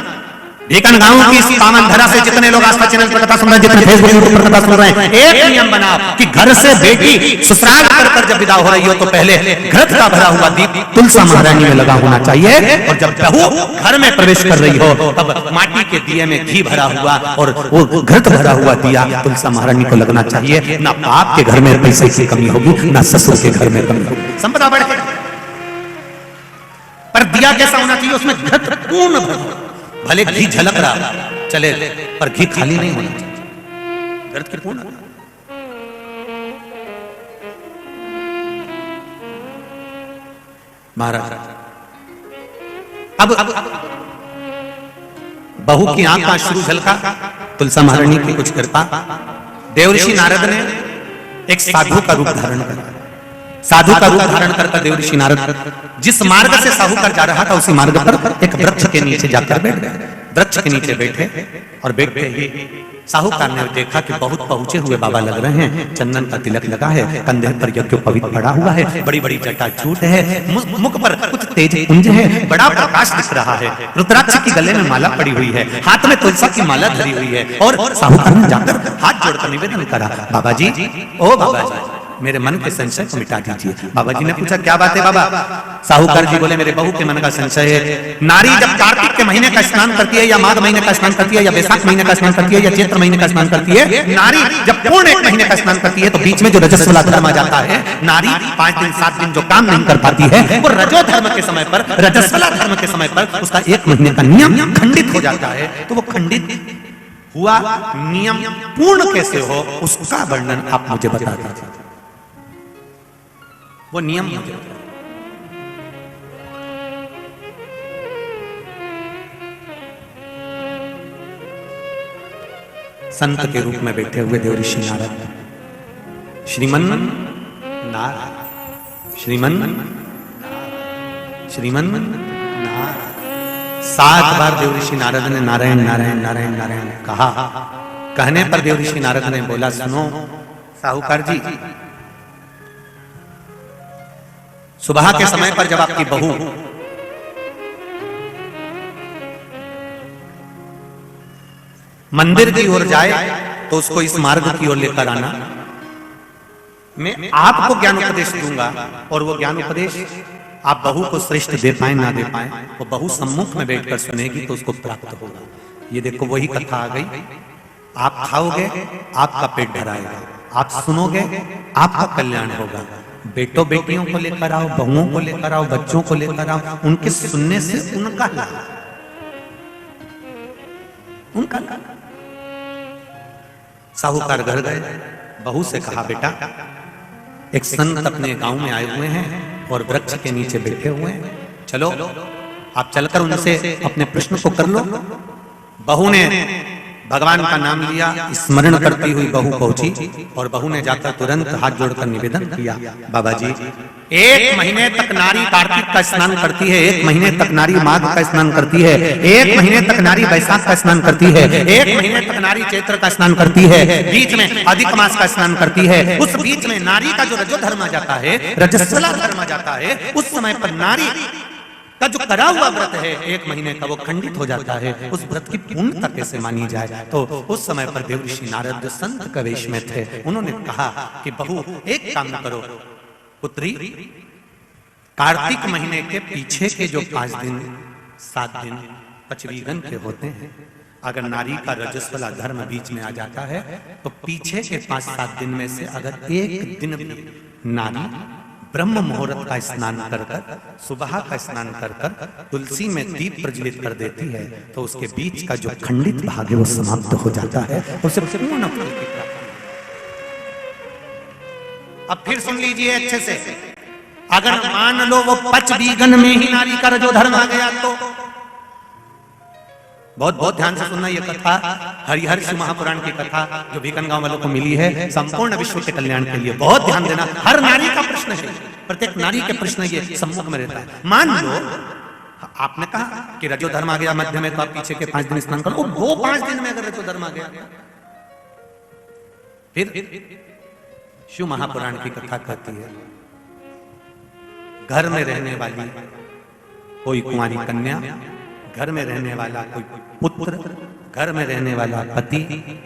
भीकन गांव की इस पावन धरा से जितने लोग आस्था चैनल पर कथा सुन रहे हैं, जितने फेसबुक यूट्यूब पर कथा सुन रहे हैं, एक नियम बनाओ कि घर से बेटी ससुराल कर जब विदा हो रही हो तो पहले घृत का भरा हुआ दीप तुलसा महारानी में लगा होना चाहिए, और जब बहू घर में प्रवेश कर रही हो तब माटी के दिए में घी भरा हुआ और वो घृत भरा हुआ दिया तुलसा महारानी को लगना चाहिए। ना बाप के घर में पैसे की कमी होगी, ना ससुर के घर में कमी होगी, संपदा बढ़े। पर दिया कैसा होना चाहिए? उसमें घृत पूर्ण भरा, भले घी झलक रहा चले पर घी खाली नहीं होना चाहिए, घृत की पूर्ण। महाराज अब बहू की आंख का शुरू झलका, तुलसा महारानी की कुछ कृपा, देवऋषि नारद ने एक साधु का रूप धारण करा। साधु का रूप धारण कर देवऋषि नारद जिस मार्ग से साहूकार जा रहा था उसी मार्ग पर एक वृक्ष के नीचे जाकर बैठ गए। वृक्ष के नीचे बैठे और बैठते ही साहूकार ने देखा कि बहुत पहुंचे हुए बाबा लग रहे हैं, चंदन का तिलक लगा है, कंधे पर यज्ञोपवीत पड़ा हुआ है, बड़ी बड़ी जटा झूठ है, मुख पर कुछ तेज पुंज है, बड़ा प्रकाश दिख रहा है, रुद्राक्ष की गले में माला पड़ी हुई है, हाथ में तुलसी की माला धरी हुई है। और साहूकार ने जाकर हाथ जोड़कर निवेदन करा, बाबा जी, ओ बाबा जी, मेरे मन के संशय को मिटा दीजिए। बाबा जी ने पूछा क्या बात है बाबा? साहूकार जी बोले मेरे बहू के मन का संशय है, नारी जब कार्तिक के महीने का स्नान करती है या माघ महीने का स्नान करती है या बैसाख महीने का स्नान करती है या चैत्र महीने का स्नान करती है, नारी जब पूर्ण एक महीने का स्नान करती है तो बीच में जो रजस वाला धर्म आ जाता है, नारी 5 दिन 7 दिन जो काम नहीं कर पाती है वो रजो धर्म के समय पर, रजस वाला धर्म के समय पर उसका 1 महीने का नियम खंडित हो जाता है। तो वो खंडित हुआ नियम पूर्ण कैसे हो उसका वर्णन आप मुझे बता दीजिए। वो नियम मुझे संत के रूप में बैठे हुए देवऋषि नारद, श्रीमन नारायण, श्रीमन श्रीमन नारायण, 7 बार देवऋषि नारद ने नारायण नारायण नारायण नारायण कहा। कहने पर देवऋषि नारद ने बोला, सुनो साहूकार जी, सुबह के समय पर जब आपकी बहू मंदिर की ओर जाए तो उसको इस मार्ग की ओर लेकर आना। मैं आपको ज्ञान उपदेश दूंगा और वो ज्ञान उपदेश आप बहू को श्रेष्ठ दे पाए ना दे पाए, वो बहू सम्मुख में बैठकर सुनेगी तो उसको प्राप्त होगा। ये देखो वही कथा आ गई, आप खाओगे आपका पेट भराएगा, आप सुनोगे आपका कल्याण होगा। बेटों बेटियों को लेकर आओ, बहुओं को लेकर आओ, बच्चों को लेकर आओ, उनके सुनने से उनका लाभ, उनका लाभ। साहूकार घर गए, बहू से कहा बेटा एक संत अपने गांव में आए हुए हैं और वृक्ष के नीचे बैठे हुए हैं, चलो आप चलकर उनसे अपने प्रश्न को कर लो। बहू ने भगवान का नाम लिया, स्मरण करती हुई बहू पहुंची और बहू ने जाकर तुरंत हाथ जोड़कर निवेदन किया, बाबा जी 1 महीने तक नारी कार्तिक का स्नान करती है, 1 महीने तक नारी माघ का स्नान करती है, 1 महीने तक नारी बैसाख का स्नान करती है, 1 महीने तक नारी चैत्र का स्नान करती है, बीच में अधिक मास का स्नान करती है। उस बीच में नारी का जो रजो धर्म आ जाता है, रजस्वला धर्म आ जाता है, उस समय पर नारी का जो करा हुआ व्रत है 1 महीने का वो खंडित हो जाता है। उस व्रत की पूर्णता कैसे मानी जाए? तो उस समय पर देवऋषि नारद जो संत के वेश में थे उन्होंने कहा कि बहू एक काम करो पुत्री, कार्तिक महीने के पीछे के जो 5 दिन 7 दिन पचवीगन के होते हैं, अगर नारी का रजस्वला धर्म बीच में आ जाता है तो पीछे के 5-7 दिन में से अगर 1 दिन भी नारी ब्रह्म मुहूर्त का स्नान कर कर, सुबह का स्नान कर कर तुलसी में दीप प्रज्वलित कर देती है तो उसके बीच का जो खंडित भाग है वो समाप्त हो जाता है, उसे पूर्ण फल की प्राप्ति। अब फिर सुन लीजिए अच्छे से, अगर मान लो वो पचवीगन में ही नारी का रजो धर्म आ गया तो बहुत बहुत ध्यान से सुनना, ये कथा हरिहर शिव महापुराण की कथा जो भीकन गांव वालों को मिली है संपूर्ण विश्व के कल्याण के लिए। बहुत ध्यान देना, हर नारी का प्रश्न है, प्रत्येक नारी के प्रश्न ये सम्मुख में रहता है। मान लो आपने कहा कि रजो धर्म आ गया मध्य में तो आप पीछे के 5 दिन स्नान करो, वो 5 दिन में अगर रजो धर्म आ गया फिर शिव महापुराण की कथा कहती है घर में रहने वाली कोई कुंवारी कन्या घर में रहने वाला कोई पुत्र, घर में रहने वाला पति,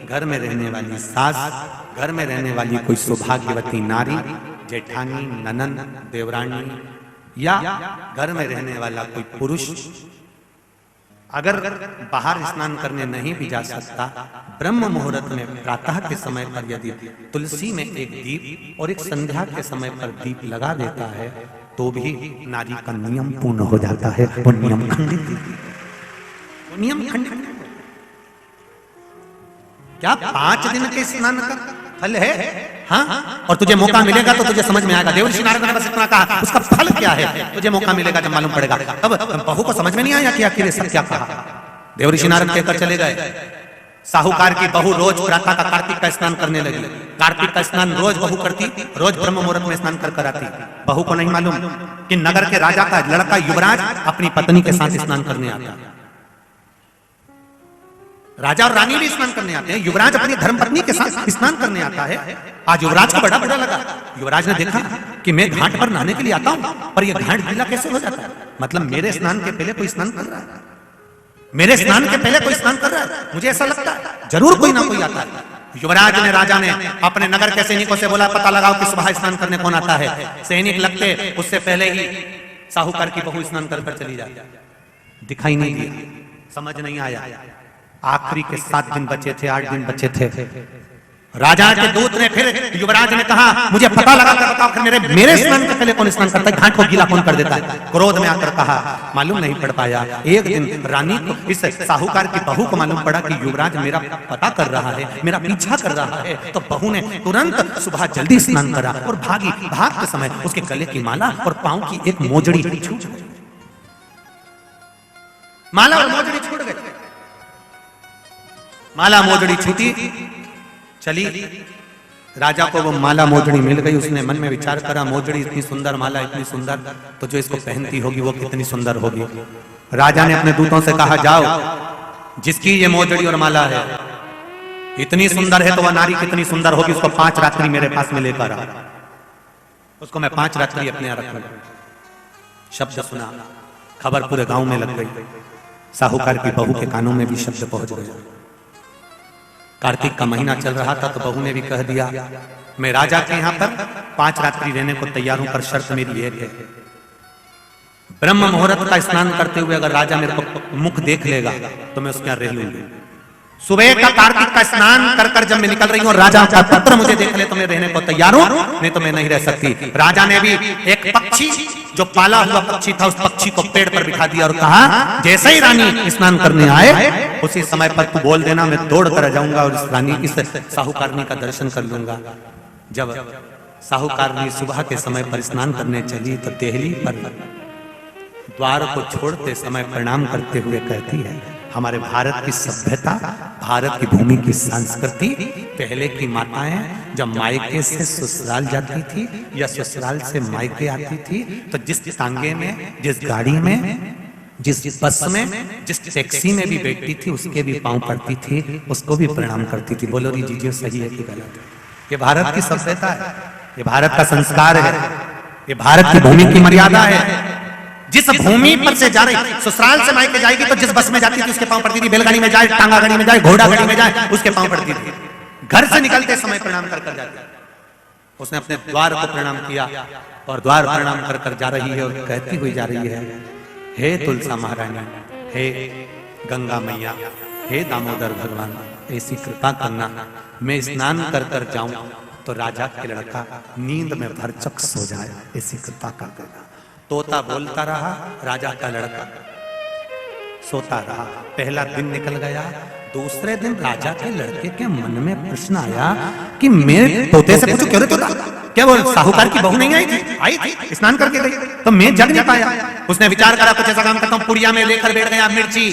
घर में रहने वाली सास, घर में रहने वाली कोई सौभाग्यवती नारी, जेठानी, ननन, देवरानी, या घर में रहने वाला कोई पुरुष अगर बाहर स्नान करने नहीं भी जा सकता, ब्रह्म मुहूर्त में प्रातः के समय पर यदि तुलसी में एक दीप और एक संध्या के समय पर दीप लगा देता है तो भी नारी का नियम पूर्ण हो जाता है। वो नियम खंडित, नियम खंडित। क्या 5 दिन के स्नान का फल है? हाँ, और तुझे मौका मिलेगा तो तुझे समझ में आएगा। देवर्षि नारद ने बस इतना कहा, उसका फल क्या है तुझे मौका मिलेगा जब मालूम पड़ेगा। तब बहू को समझ में नहीं आया कि आखिर सब क्या कहा। देवर्षि नारद कहकर चले गए। साहूकार की बहू रोज प्रातः का कार्तिक का स्नान करने लगी। कार्तिक का स्नान रोज बहू करती, रोज ब्रह्म मुहूर्त में स्नान कर आती। बहू को नहीं मालूम कि नगर के राजा का लड़का युवराज अपनी पत्नी के साथ स्नान करने आता है। राजा और रानी भी स्नान करने आते हैं, युवराज अपनी धर्मपत्नी के साथ स्नान करने आता है। आज युवराज को बड़ा बुरा लगा। युवराज ने देखा कि मैं घाट पर नहाने के लिए आता हूं, पर यह घाट गीला कैसे हो जाता है? मतलब मेरे स्नान के पहले कोई स्नान कर रहा है, मेरे स्नान के पहले कोई स्नान कर रहा है। मुझे ऐसा लगता है जरूर कोई ना कोई आता है। युवराज ने, राजा ने अपने नगर के सैनिकों से बोला, पता लगाओ कि सुबह स्नान करने कौन आता है। सैनिक लगते उससे पहले ही साहूकार की बहू स्नान कर चली जाती। दिखाई नहीं दिया, समझ नहीं आया। आखिरी के 7 दिन बचे थे, 8 दिन बचे थे। राजा के दूत ने फिर युवराज ने कहा, मुझे पता लगा कर बताओ मेरे स्नान के पहले कौन स्नान करता है, घाट को गीला कौन कर देता है। क्रोध में आकर कहा, मालूम नहीं पड़ पाया। एक दिन रानी को, इस साहूकार की बहू को मालूम पड़ा कि युवराज मेरा पता कर रहा है, मेरा पीछा कर रहा है। तो बहू ने तुरंत सुबह जल्दी स्नान करा और भागी। भागते समय उसके गले की माला और पांव की एक मोजड़ी छूट गई। माला और मोजड़ी छूट गई। माला मोजड़ी छूटी, चली। राजा को वो माला मोजड़ी मिल गई। उसने मन में विचार करा, मोजड़ी इतनी सुंदर, माला इतनी सुंदर, तो जो इसको पहनती होगी वो कितनी सुंदर होगी। राजा ने अपने दूतों से कहा, जाओ, जिसकी ये मोजड़ी और माला है इतनी सुंदर है तो वह नारी कितनी सुंदर होगी, उसको 5 रात्रि मेरे पास में लेकर आ। उसको मैं 5 रात्रि अपने यहाँ रखूंगा। शब्द सुना, खबर पूरे गांव में लग गई। साहूकार की बहू के कानों में भी शब्द पहुंच गया। कार्तिक का महीना चल रहा था तो बहू ने भी कह दिया, मैं राजा के यहाँ पर 5 रात्रि रहने को तैयार हूं, पर शर्त मेरी एक है, ब्रह्म मुहूर्त का स्नान करते हुए अगर राजा मेरे को मुख देख लेगा तो मैं उसके यहाँ रह लूंगी। सुबह का कार्तिक का स्नान कर कर जब मैं निकल रही हूँ और राजा का पुत्र मुझे देख ले तो मैं रहने को तैयार हूँ, नहीं तो मैं नहीं रह सकती। राजा ने भी एक पक्षी, जो पाला हुआ पक्षी था, उस पक्षी को पेड़ पर बिठा दिया और कहा, जैसे ही रानी स्नान करने आए उसी समय पर तू बोल देना, मैं दौड़ कर जाऊंगा और इस रानी, इस साहूकारनी का दर्शन कर लूंगा। जब साहूकारनी सुबह के समय पर स्नान करने चली तो देहली पर द्वार को छोड़ते समय प्रणाम करते हुए कहती है, हमारे भारत की सभ्यता, भारत की भूमि की संस्कृति, पहले की माताएं जब मायके से ससुराल जाती थी या ससुराल से मायके आती थी तो जिस तांगे में, जिस गाड़ी में, जिस बस में, जिस टैक्सी में भी बैठती थी उसके भी पांव पड़ती थी, उसको भी प्रणाम करती थी। बोलो री जीजिए, सही है कि गलत है? ये भारत की सभ्यता है, ये भारत का संस्कार है, ये भारत की भूमि की मर्यादा है। जिस भूमि पर से जा रही, ससुराल से मायके जाएगी तो जिस बस में जाती थी उसके पांव पड़ती थी, बैलगाड़ी में जाए, टांगा गाड़ी में जाए, घोड़ा गाड़ी में जाए, उसके पांव पड़ती थी। घर से निकलते समय प्रणाम कर कर जाती। उसने अपने द्वार को प्रणाम किया और द्वार प्रणाम कर कर जा रही है और कहती हुई जा रही है, हे तुलसा महारानी, हे गंगा मैया, हे दामोदर भगवान, ऐसी कृपा करना मैं स्नान कर कर जाऊं तो राजा के लड़का नींद में भरचक सो जाए, ऐसी कृपा कर देना। तोता बोलता रहा, राजा का लड़का सोता रहा। पहला दिन निकल गया। दूसरे दिन राजा के लड़के के मन में प्रश्न आया कि मैं तोते से पूछूं, क्यों रे तोता, क्या बोल साहूकार की बहू नहीं आई थी? आई थी, स्नान करके गई, तो मैं जग नहीं पाया। उसने विचार करा, कुछ ऐसा काम करता हूं, पुड़िया में लेकर बैठ गया मिर्ची,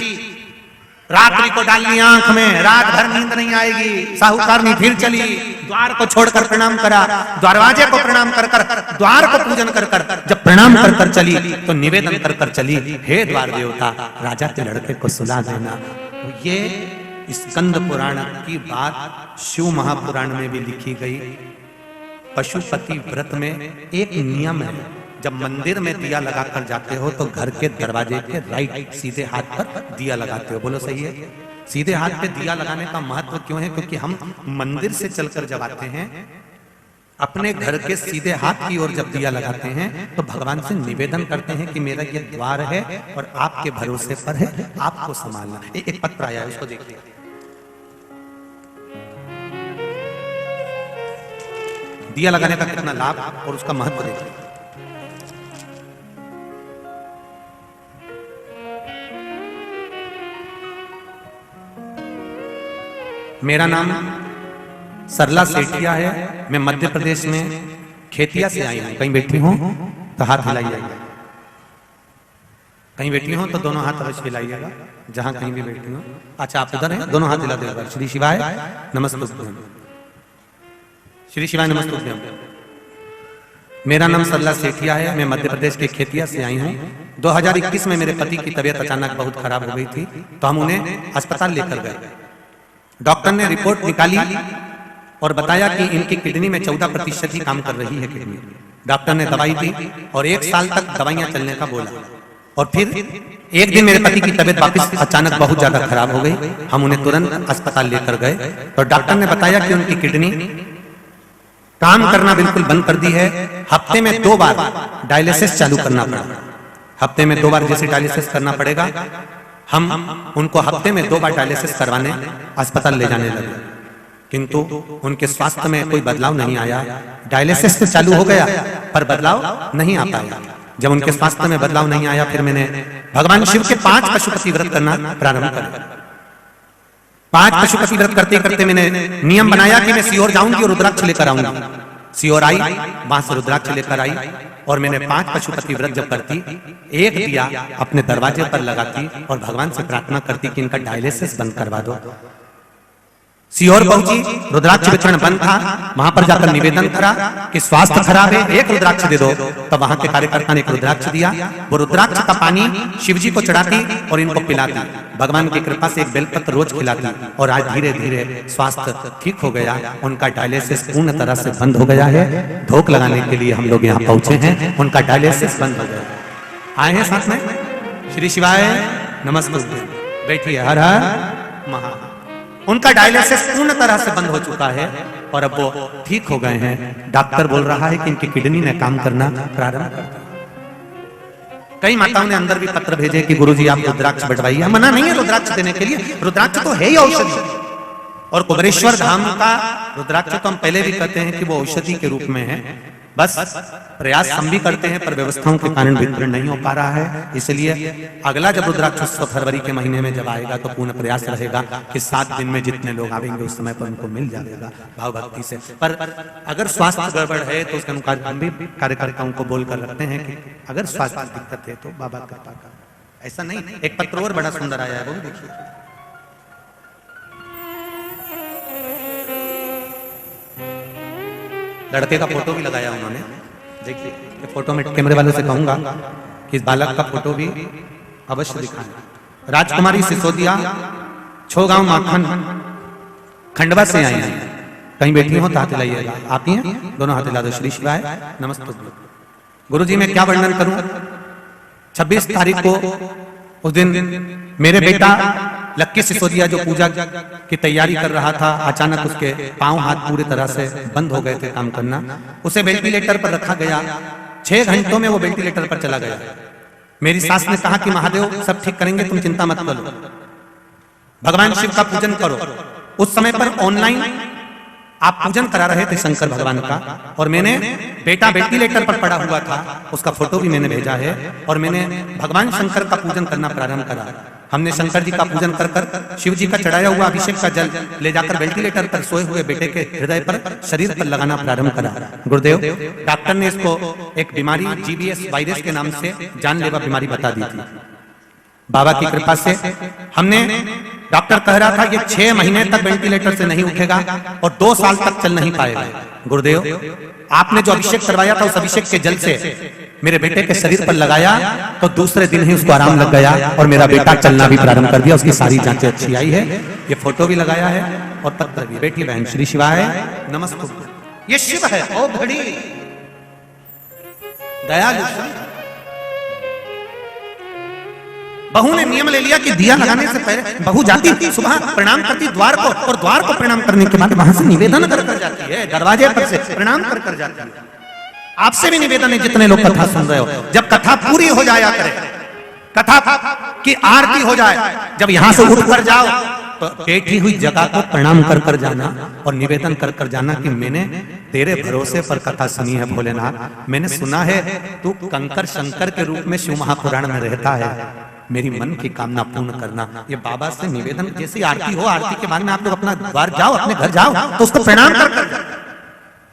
रात्रि को डाल ली आंख में, रात भर नींद नहीं आएगी। साहूकारनी फिर चली, द्वार को छोड़कर प्रणाम करा, दरवाजे को प्रणाम कर कर, द्वार को पूजन कर कर, जब प्रणाम कर कर चली तो निवेदन कर कर चली, हे द्वार देवता, राजा के लड़के को सुला देना। ये स्कंद पुराण की बात शिव महापुराण में भी लिखी गई। पशुपति व्रत में एक नियम है, जब मंदिर में दिया लगाकर जाते हो तो घर के दरवाजे के राइट सीधे हाथ पर दिया लगाते हो। बोलो सही है? सीधे हाथ पे दिया लगाने का महत्व क्यों है? क्योंकि हम मंदिर से चलकर जब आते हैं अपने घर के सीधे हाथ की ओर जब दिया लगाते हैं तो भगवान से निवेदन करते हैं कि मेरा ये द्वार है और आपके भरोसे पर है, आपको संभालना। एक पत्र आया है, उसको देखिए। दिया लगाने का कितना लाभ और उसका महत्व देखिए। मेरा नाम सरला सेठिया है, मैं मध्य प्रदेश में खेतिया से आई हूं। कहीं बैठी हूं तो हाथ हिलाइए, कहीं बैठी हूं तो दोनों हाथ अवश्य हिलाइएगा, जहां कहीं भी बैठी हूं। अच्छा आप उधर हैं, दोनों हाथ हिला देगा। श्री शिवाय नमस्तुभ्यम, श्री शिवाय नमस्तुभ्यम। मेरा नाम सरला सेठिया है, मैं मध्य प्रदेश के खेतिया से आई हूं। 2021 में मेरे पति की तबीयत अचानक बहुत खराब हो गई थी, तो हम उन्हें अस्पताल लेकर गए। डॉक्टर ने रिपोर्ट निकाली और बताया कि इनकी किडनी में 14% ही काम कर रही है किडनी। डॉक्टर ने दवाई दी और 1 साल तक दवाइयां चलने का बोला। और फिर एक दिन मेरे पति की तबीयत वापस अचानक बहुत ज्यादा खराब हो गई। हम उन्हें तुरंत अस्पताल लेकर गए तो डॉक्टर ने बताया कि उनकी किडनी काम करना बिल्कुल बंद कर दी है। हफ्ते में 2 बार डायलिसिस चालू करना पड़ा। हफ्ते में 2 बार जैसे डायलिसिस करना पड़ेगा, हम उनको हफ्ते में 2 बार डायलिसिस करवाने अस्पताल ले जाने लगे, किंतु उनके स्वास्थ्य में कोई बदलाव नहीं आया। डायलिसिस तो चालू हो गया पर बदलाव नहीं आ पाया। जब उनके स्वास्थ्य में बदलाव नहीं आया, फिर मैंने भगवान शिव के 5 पशुपति व्रत करना प्रारंभ कर। 5 पशुपति व्रत करते करते मैंने नियम बनाया कि मैं सीहोर जाऊंगी और रुद्राक्ष लेकर आऊंगी। सीहोर आई, वहां से रुद्राक्ष लेकर आई और मैंने 5 पशुपति व्रत जब करती, एक दिया अपने दरवाजे पर लगाती और भगवान से प्रार्थना करती कि इनका डायलिसिस बंद करवा दो। सीहोर पहुंची, रुद्राक्ष वितरण बंद था, वहां पर जाकर निवेदन करा कि स्वास्थ्य खराब है, एक रुद्राक्ष दे दो। तब वहां के कार्यकर्ता ने एक रुद्राक्ष दिया। वो रुद्राक्ष का पानी शिव जी को चढ़ाती और इनको पिलाती। भगवान की कृपा से एक बेलपत्र रोज खिलाती और आज धीरे धीरे स्वास्थ्य ठीक हो गया। उनका डायलिसिस पूर्ण तरह से बंद हो गया है। धोख लगाने के लिए हम लोग यहाँ पहुंचे हैं, उनका डायलिसिस बंद हो गया। आए हैं साथ में? श्री शिवाय नमस्ते। बैठिए। हर हर महा। उनका डायलिसिस पूर्ण तरह से बंद हो चुका है और अब वो ठीक हो गए हैं। डॉक्टर बोल रहा है कि इनकी किडनी ने काम करना प्रारंभ कर दिया। कई माताओं ने अंदर भी पत्र भेजे कि गुरुजी आप रुद्राक्ष बंटवाइए। मना नहीं है रुद्राक्ष देने के लिए, रुद्राक्ष तो है ही औषधि। और कुबेरेश्वर धाम का रुद्राक्ष तो हम पहले भी कहते हैं कि वो औषधि के रूप में है। बस प्रयास हम भी करते हैं पर व्यवस्थाओं के कारण वितरण नहीं हो पा रहा है। इसलिए अगला जब रुद्राक्षोत्सव फरवरी के महीने में जब आएगा तो पूर्ण प्रयास रहेगा कि 7 दिन में जितने लोग आएंगे उस समय पर उनको मिल जाएगा भाव भक्ति से। पर अगर स्वास्थ्य गड़बड़ है तो उसके अनुसार हम भी कार्यकर्ताओं को बोलकर रखते हैं कि अगर स्वास्थ्य की दिक्कत है तो बाबा कृपा कर। ऐसा नहीं। एक पत्र और बड़ा सुंदर आया है, वो भी देखिए। लड़के का फोटो भी लगाया उन्होंने, देखिए। फोटो में कैमरे वालों से कहूंगा कि इस बालक का फोटो भी अवश्य दिखाएं। राजकुमारी सिसोदिया, छोगांव माखन, खंडवा से आई हैं। कहीं बैठी हो तो हाथ हिलाइएगा। आप ही हैं? दोनों हाथ हिला दो। श्री शिवाय नमस्ते। गुरुजी मैं क्या वर्णन करूं? 26 तारीख को उस दिन मेरे बेटा लक्की सिसोदिया जो पूजा की तैयारी कर रहा था, अचानक उसके पांव हाथ पूरी तरह से बंद हो गए थे काम करना। उसे वेंटिलेटर पर रखा गया। 6 घंटों में वो वेंटिलेटर पर चला गया। मेरी सास ने कहा कि महादेव सब ठीक करेंगे, तुम चिंता मत करो, भगवान शिव का पूजन करो। उस समय पर ऑनलाइन आप पूजन करा रहे थे शंकर भगवान का, और मैंने बेटा वेंटिलेटर पर पड़ा हुआ था, उसका फोटो भी मैंने भेजा है। और मैंने भगवान शंकर का पूजन करना प्रारंभ करा। हमने शंकर जी का पूजन कर कर शिव जी का चढ़ाया हुआ अभिषेक का जल ले जाकर वेंटिलेटर पर सोए हुए बेटे के हृदय पर, शरीर पर लगाना प्रारंभ करा। गुरुदेव डॉक्टर ने इसको एक बीमारी GBS वायरस के नाम से जानलेवा बीमारी बता दी थी। बाबा की कृपा से हमने, डॉक्टर कह रहा था ये 6 महीने तक वेंटिलेटर से नहीं उठेगा और 2 साल तक चल नहीं पाएगा। गुरुदेव आपने जो अभिषेक करवाया था उस अभिषेक के जल से मेरे बेटे के शरीर पर लगाया तो दूसरे दिन ही उसको आराम लग गया और मेरा बेटा चलना भी प्रारंभ कर दिया। उसकी सारी जांचें अच्छी आई है। ये फोटो भी लगाया है और पत्र भी। बेटी बहन श्री शिवाय नमस्ते। ये शिव है। ओ घड़ी दयालु संत। बहू ने नियम ले लिया कि दिया लगाने से पहले बहू जाती थी, सुबह प्रणाम करती द्वार को, और द्वार को प्रणाम करने के बाद वहां से निवेदन कर कर जाती है, दरवाजे पर से प्रणाम कर कर जाती है। आपसे भी निवेदन है, जितने लोग कथा सुन रहे हो, जब कथा पूरी हो जाया करे, कथा की आरती हो जाए, जब यहां से उठ कर जाओ तो बैठी हुई जगह को प्रणाम कर कर जाना और निवेदन कर कर जाना कि मैंने तेरे भरोसे पर कथा सुनी है भोलेनाथ, मैंने सुना है तू कंकर शंकर के रूप में शिव महापुराण में रहता है, मेरी मन की कामना पूर्ण करना। ये बाबा से निवेदन, जैसी आरती हो, आरती के बाद में आप लोग अपना द्वार जाओ, अपने घर जाओ तो उसको प्रणाम कर कर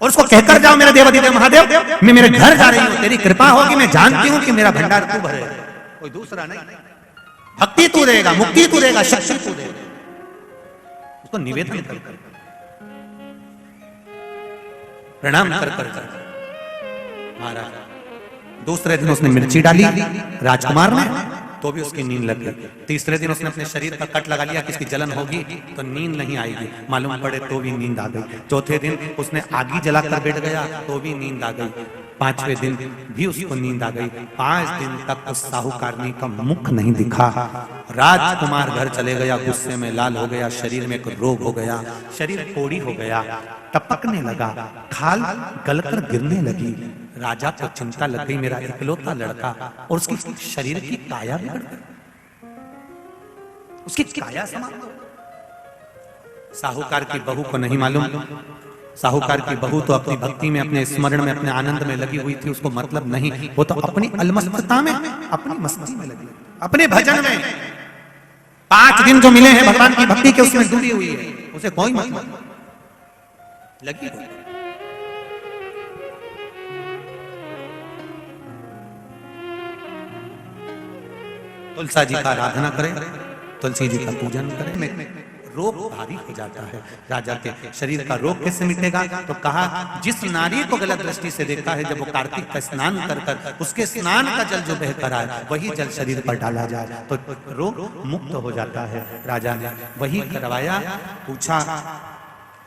और उसको कहकर जाओ, मेरे देवाधिदेव महादेव, मैं मेरे घर जा रही हूं, तेरी कृपा होगी, मैं जानती हूं कि मेरा भंडार तू भरे, कोई दूसरा नहीं, भक्ति तू देगा, मुक्ति तू देगा, शक्ति तू देगा। उसको निवेदन कर कर प्रणाम कर कर महाराज। दूसरे दिन उसने मिर्ची डाली राजकुमार ने, तो भी उसकी नींद लग गई। तीसरे दिन उसने अपने शरीर पर कट लगा लिया कि इसकी जलन होगी तो नींद नहीं आएगी, मालूम पड़े तो भी नींद आ गई। चौथे दिन उसने आगी जलाकर बैठ गया तो भी नींद आ गई। पांचवें दिन भी उसको नींद आ गई। 5 दिन तक उस साहूकारनी का मुख नहीं दिखा। राजकुमार घर चले गया, गुस्से में लाल हो गया, शरीर में एक रोग हो गया, शरीर कोड़ी हो गया, टपकने लगा, खाल गलकर गिरने लगी। राजा को चिंता लग गई, मेरा इकलौता लड़का, और उसकी शरीर की काया बिगड़ गई, उसकी काया समाप्त हो गई। साहूकार की बहू को नहीं मालूम, साहूकार की बहू तो अपनी भक्ति में, अपने स्मरण में, अपने आनंद में लगी हुई थी, उसको मतलब नहीं, वो तो अपनी अलमस्तता में, अपनी मस्ती में लगी, अपने भजन में। 5 दिन जो मिले हैं भगवान की भक्ति के, उसमें डूबी हुई है, उसे कोई मतलब लगी हुई। तुलसा जी का आराधना करें, तुलसी जी का पूजन करें, रोग भारी हो जाता है। राजा के शरीर का रोग कैसे मिटेगा? तो कहा, जिस नारी को गलत दृष्टि से देखा है, जब वो कार्तिक का स्नान कर कर उसके स्नान का जल जो बहकर आए, वही जल शरीर पर डाला जाए तो रोग मुक्त हो जाता है। राजा ने वही करवाया। पूछा,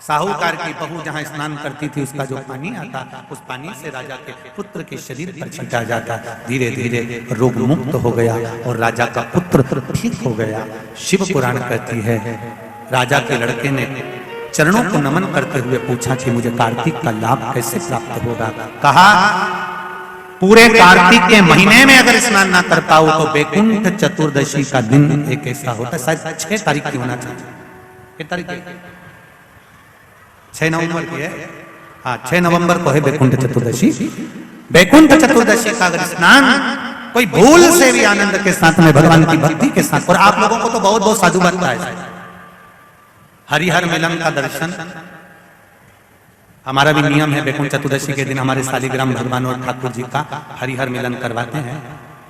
साहूकार की बहू जहां स्नान करती थी, उसका जो पानी आता, उस पानी से राजा के पुत्र के शरीर पर छींटा जाता। धीरे धीरे रोग मुक्त हो गया और राजा का पुत्र ठीक हो गया। शिव पुराण कहती है, राजा के लड़के ने चरणों को नमन करते हुए पूछा कि मुझे कार्तिक का लाभ कैसे प्राप्त होगा? कहा, पूरे कार्तिक के महीने में अगर स्नान ना कर पाओ तो बैकुंठ चतुर्दशी का दिन एक ऐसा होता है, शायद 6 तारीख की होना चाहिए। कितनी तारीख की? 6 नवंबर की है। हाँ, 6 नवंबर को है बैकुंठ चतुर्दशी। बैकुंठ चतुर्दशी का अगर स्नान कोई भूल से भी आनंद के साथ में, भगवान की भक्ति के साथ, और आप लोगों को तो बहुत बहुत साधु बनता है। हरिहर मिलन का दर्शन हमारा भी नियम है। बैकुंठ चतुर्दशी के दिन हमारे शालिग्राम भगवान और ठाकुर जी का हरिहर मिलन करवाते हैं।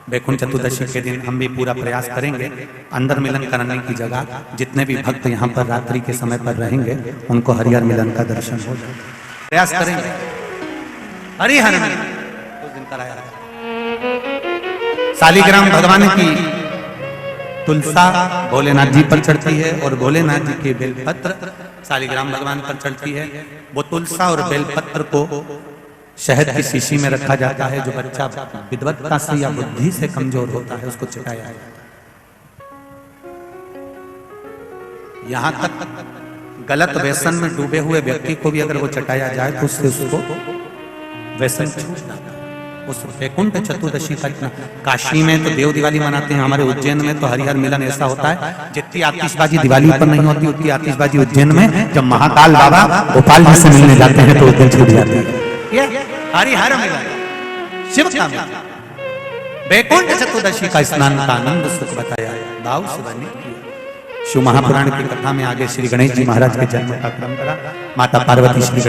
बैकुंठ चतुर्दशी के दिन हम भी पूरा प्रयास करेंगे, अंदर मिलन कराने की जगह जितने भी भक्त यहाँ पर रात्रि के समय पर रहेंगे, उनको हरिहर मिलन का दर्शन हो जाए, प्रयास करेंगे। हरिहर मिलन उस दिन कराया। शालिग्राम भगवान की तुलसा भोलेनाथ जी पर चढ़ती है और भोलेनाथ जी के बेलपत्र शालिग्राम भगवान पर चढ़ती है। वो तुलसा और बेलपत्र को शहद की शीशी में रखा जाता है। जो बच्चा विद्वत्ता से या बुद्धि से कमजोर होता है, उसको चटाया जाता है। यहां तक गलत व्यसन में डूबे हुए व्यक्ति को भी अगर वो चटाया जाए तो उससे उसको व्यसन छूट जाता है। उस बैकुंठ चतुर्दशी का इतना, काशी में तो देव दिवाली मनाते हैं, हमारे उज्जैन में तो हरिहर मिलन ऐसा होता है, जितनी आतिशबाजी दिवाली पर नहीं होती उतनी आतिशबाजी उज्जैन में जब महाकाल बाबा गोपाल जी से मिलने जाते हैं तो उस दिन छूट जाती है। हरिहर मिलन शिव का मिलन। बैकुंठ चतुर्दशी का स्नान का आनंद सुख बताया, भाव से वर्णित किया। शिव महापुराण की कथा में आगे श्री गणेश जी महाराज के जन्म का क्रम करा। माता पार्वती श्री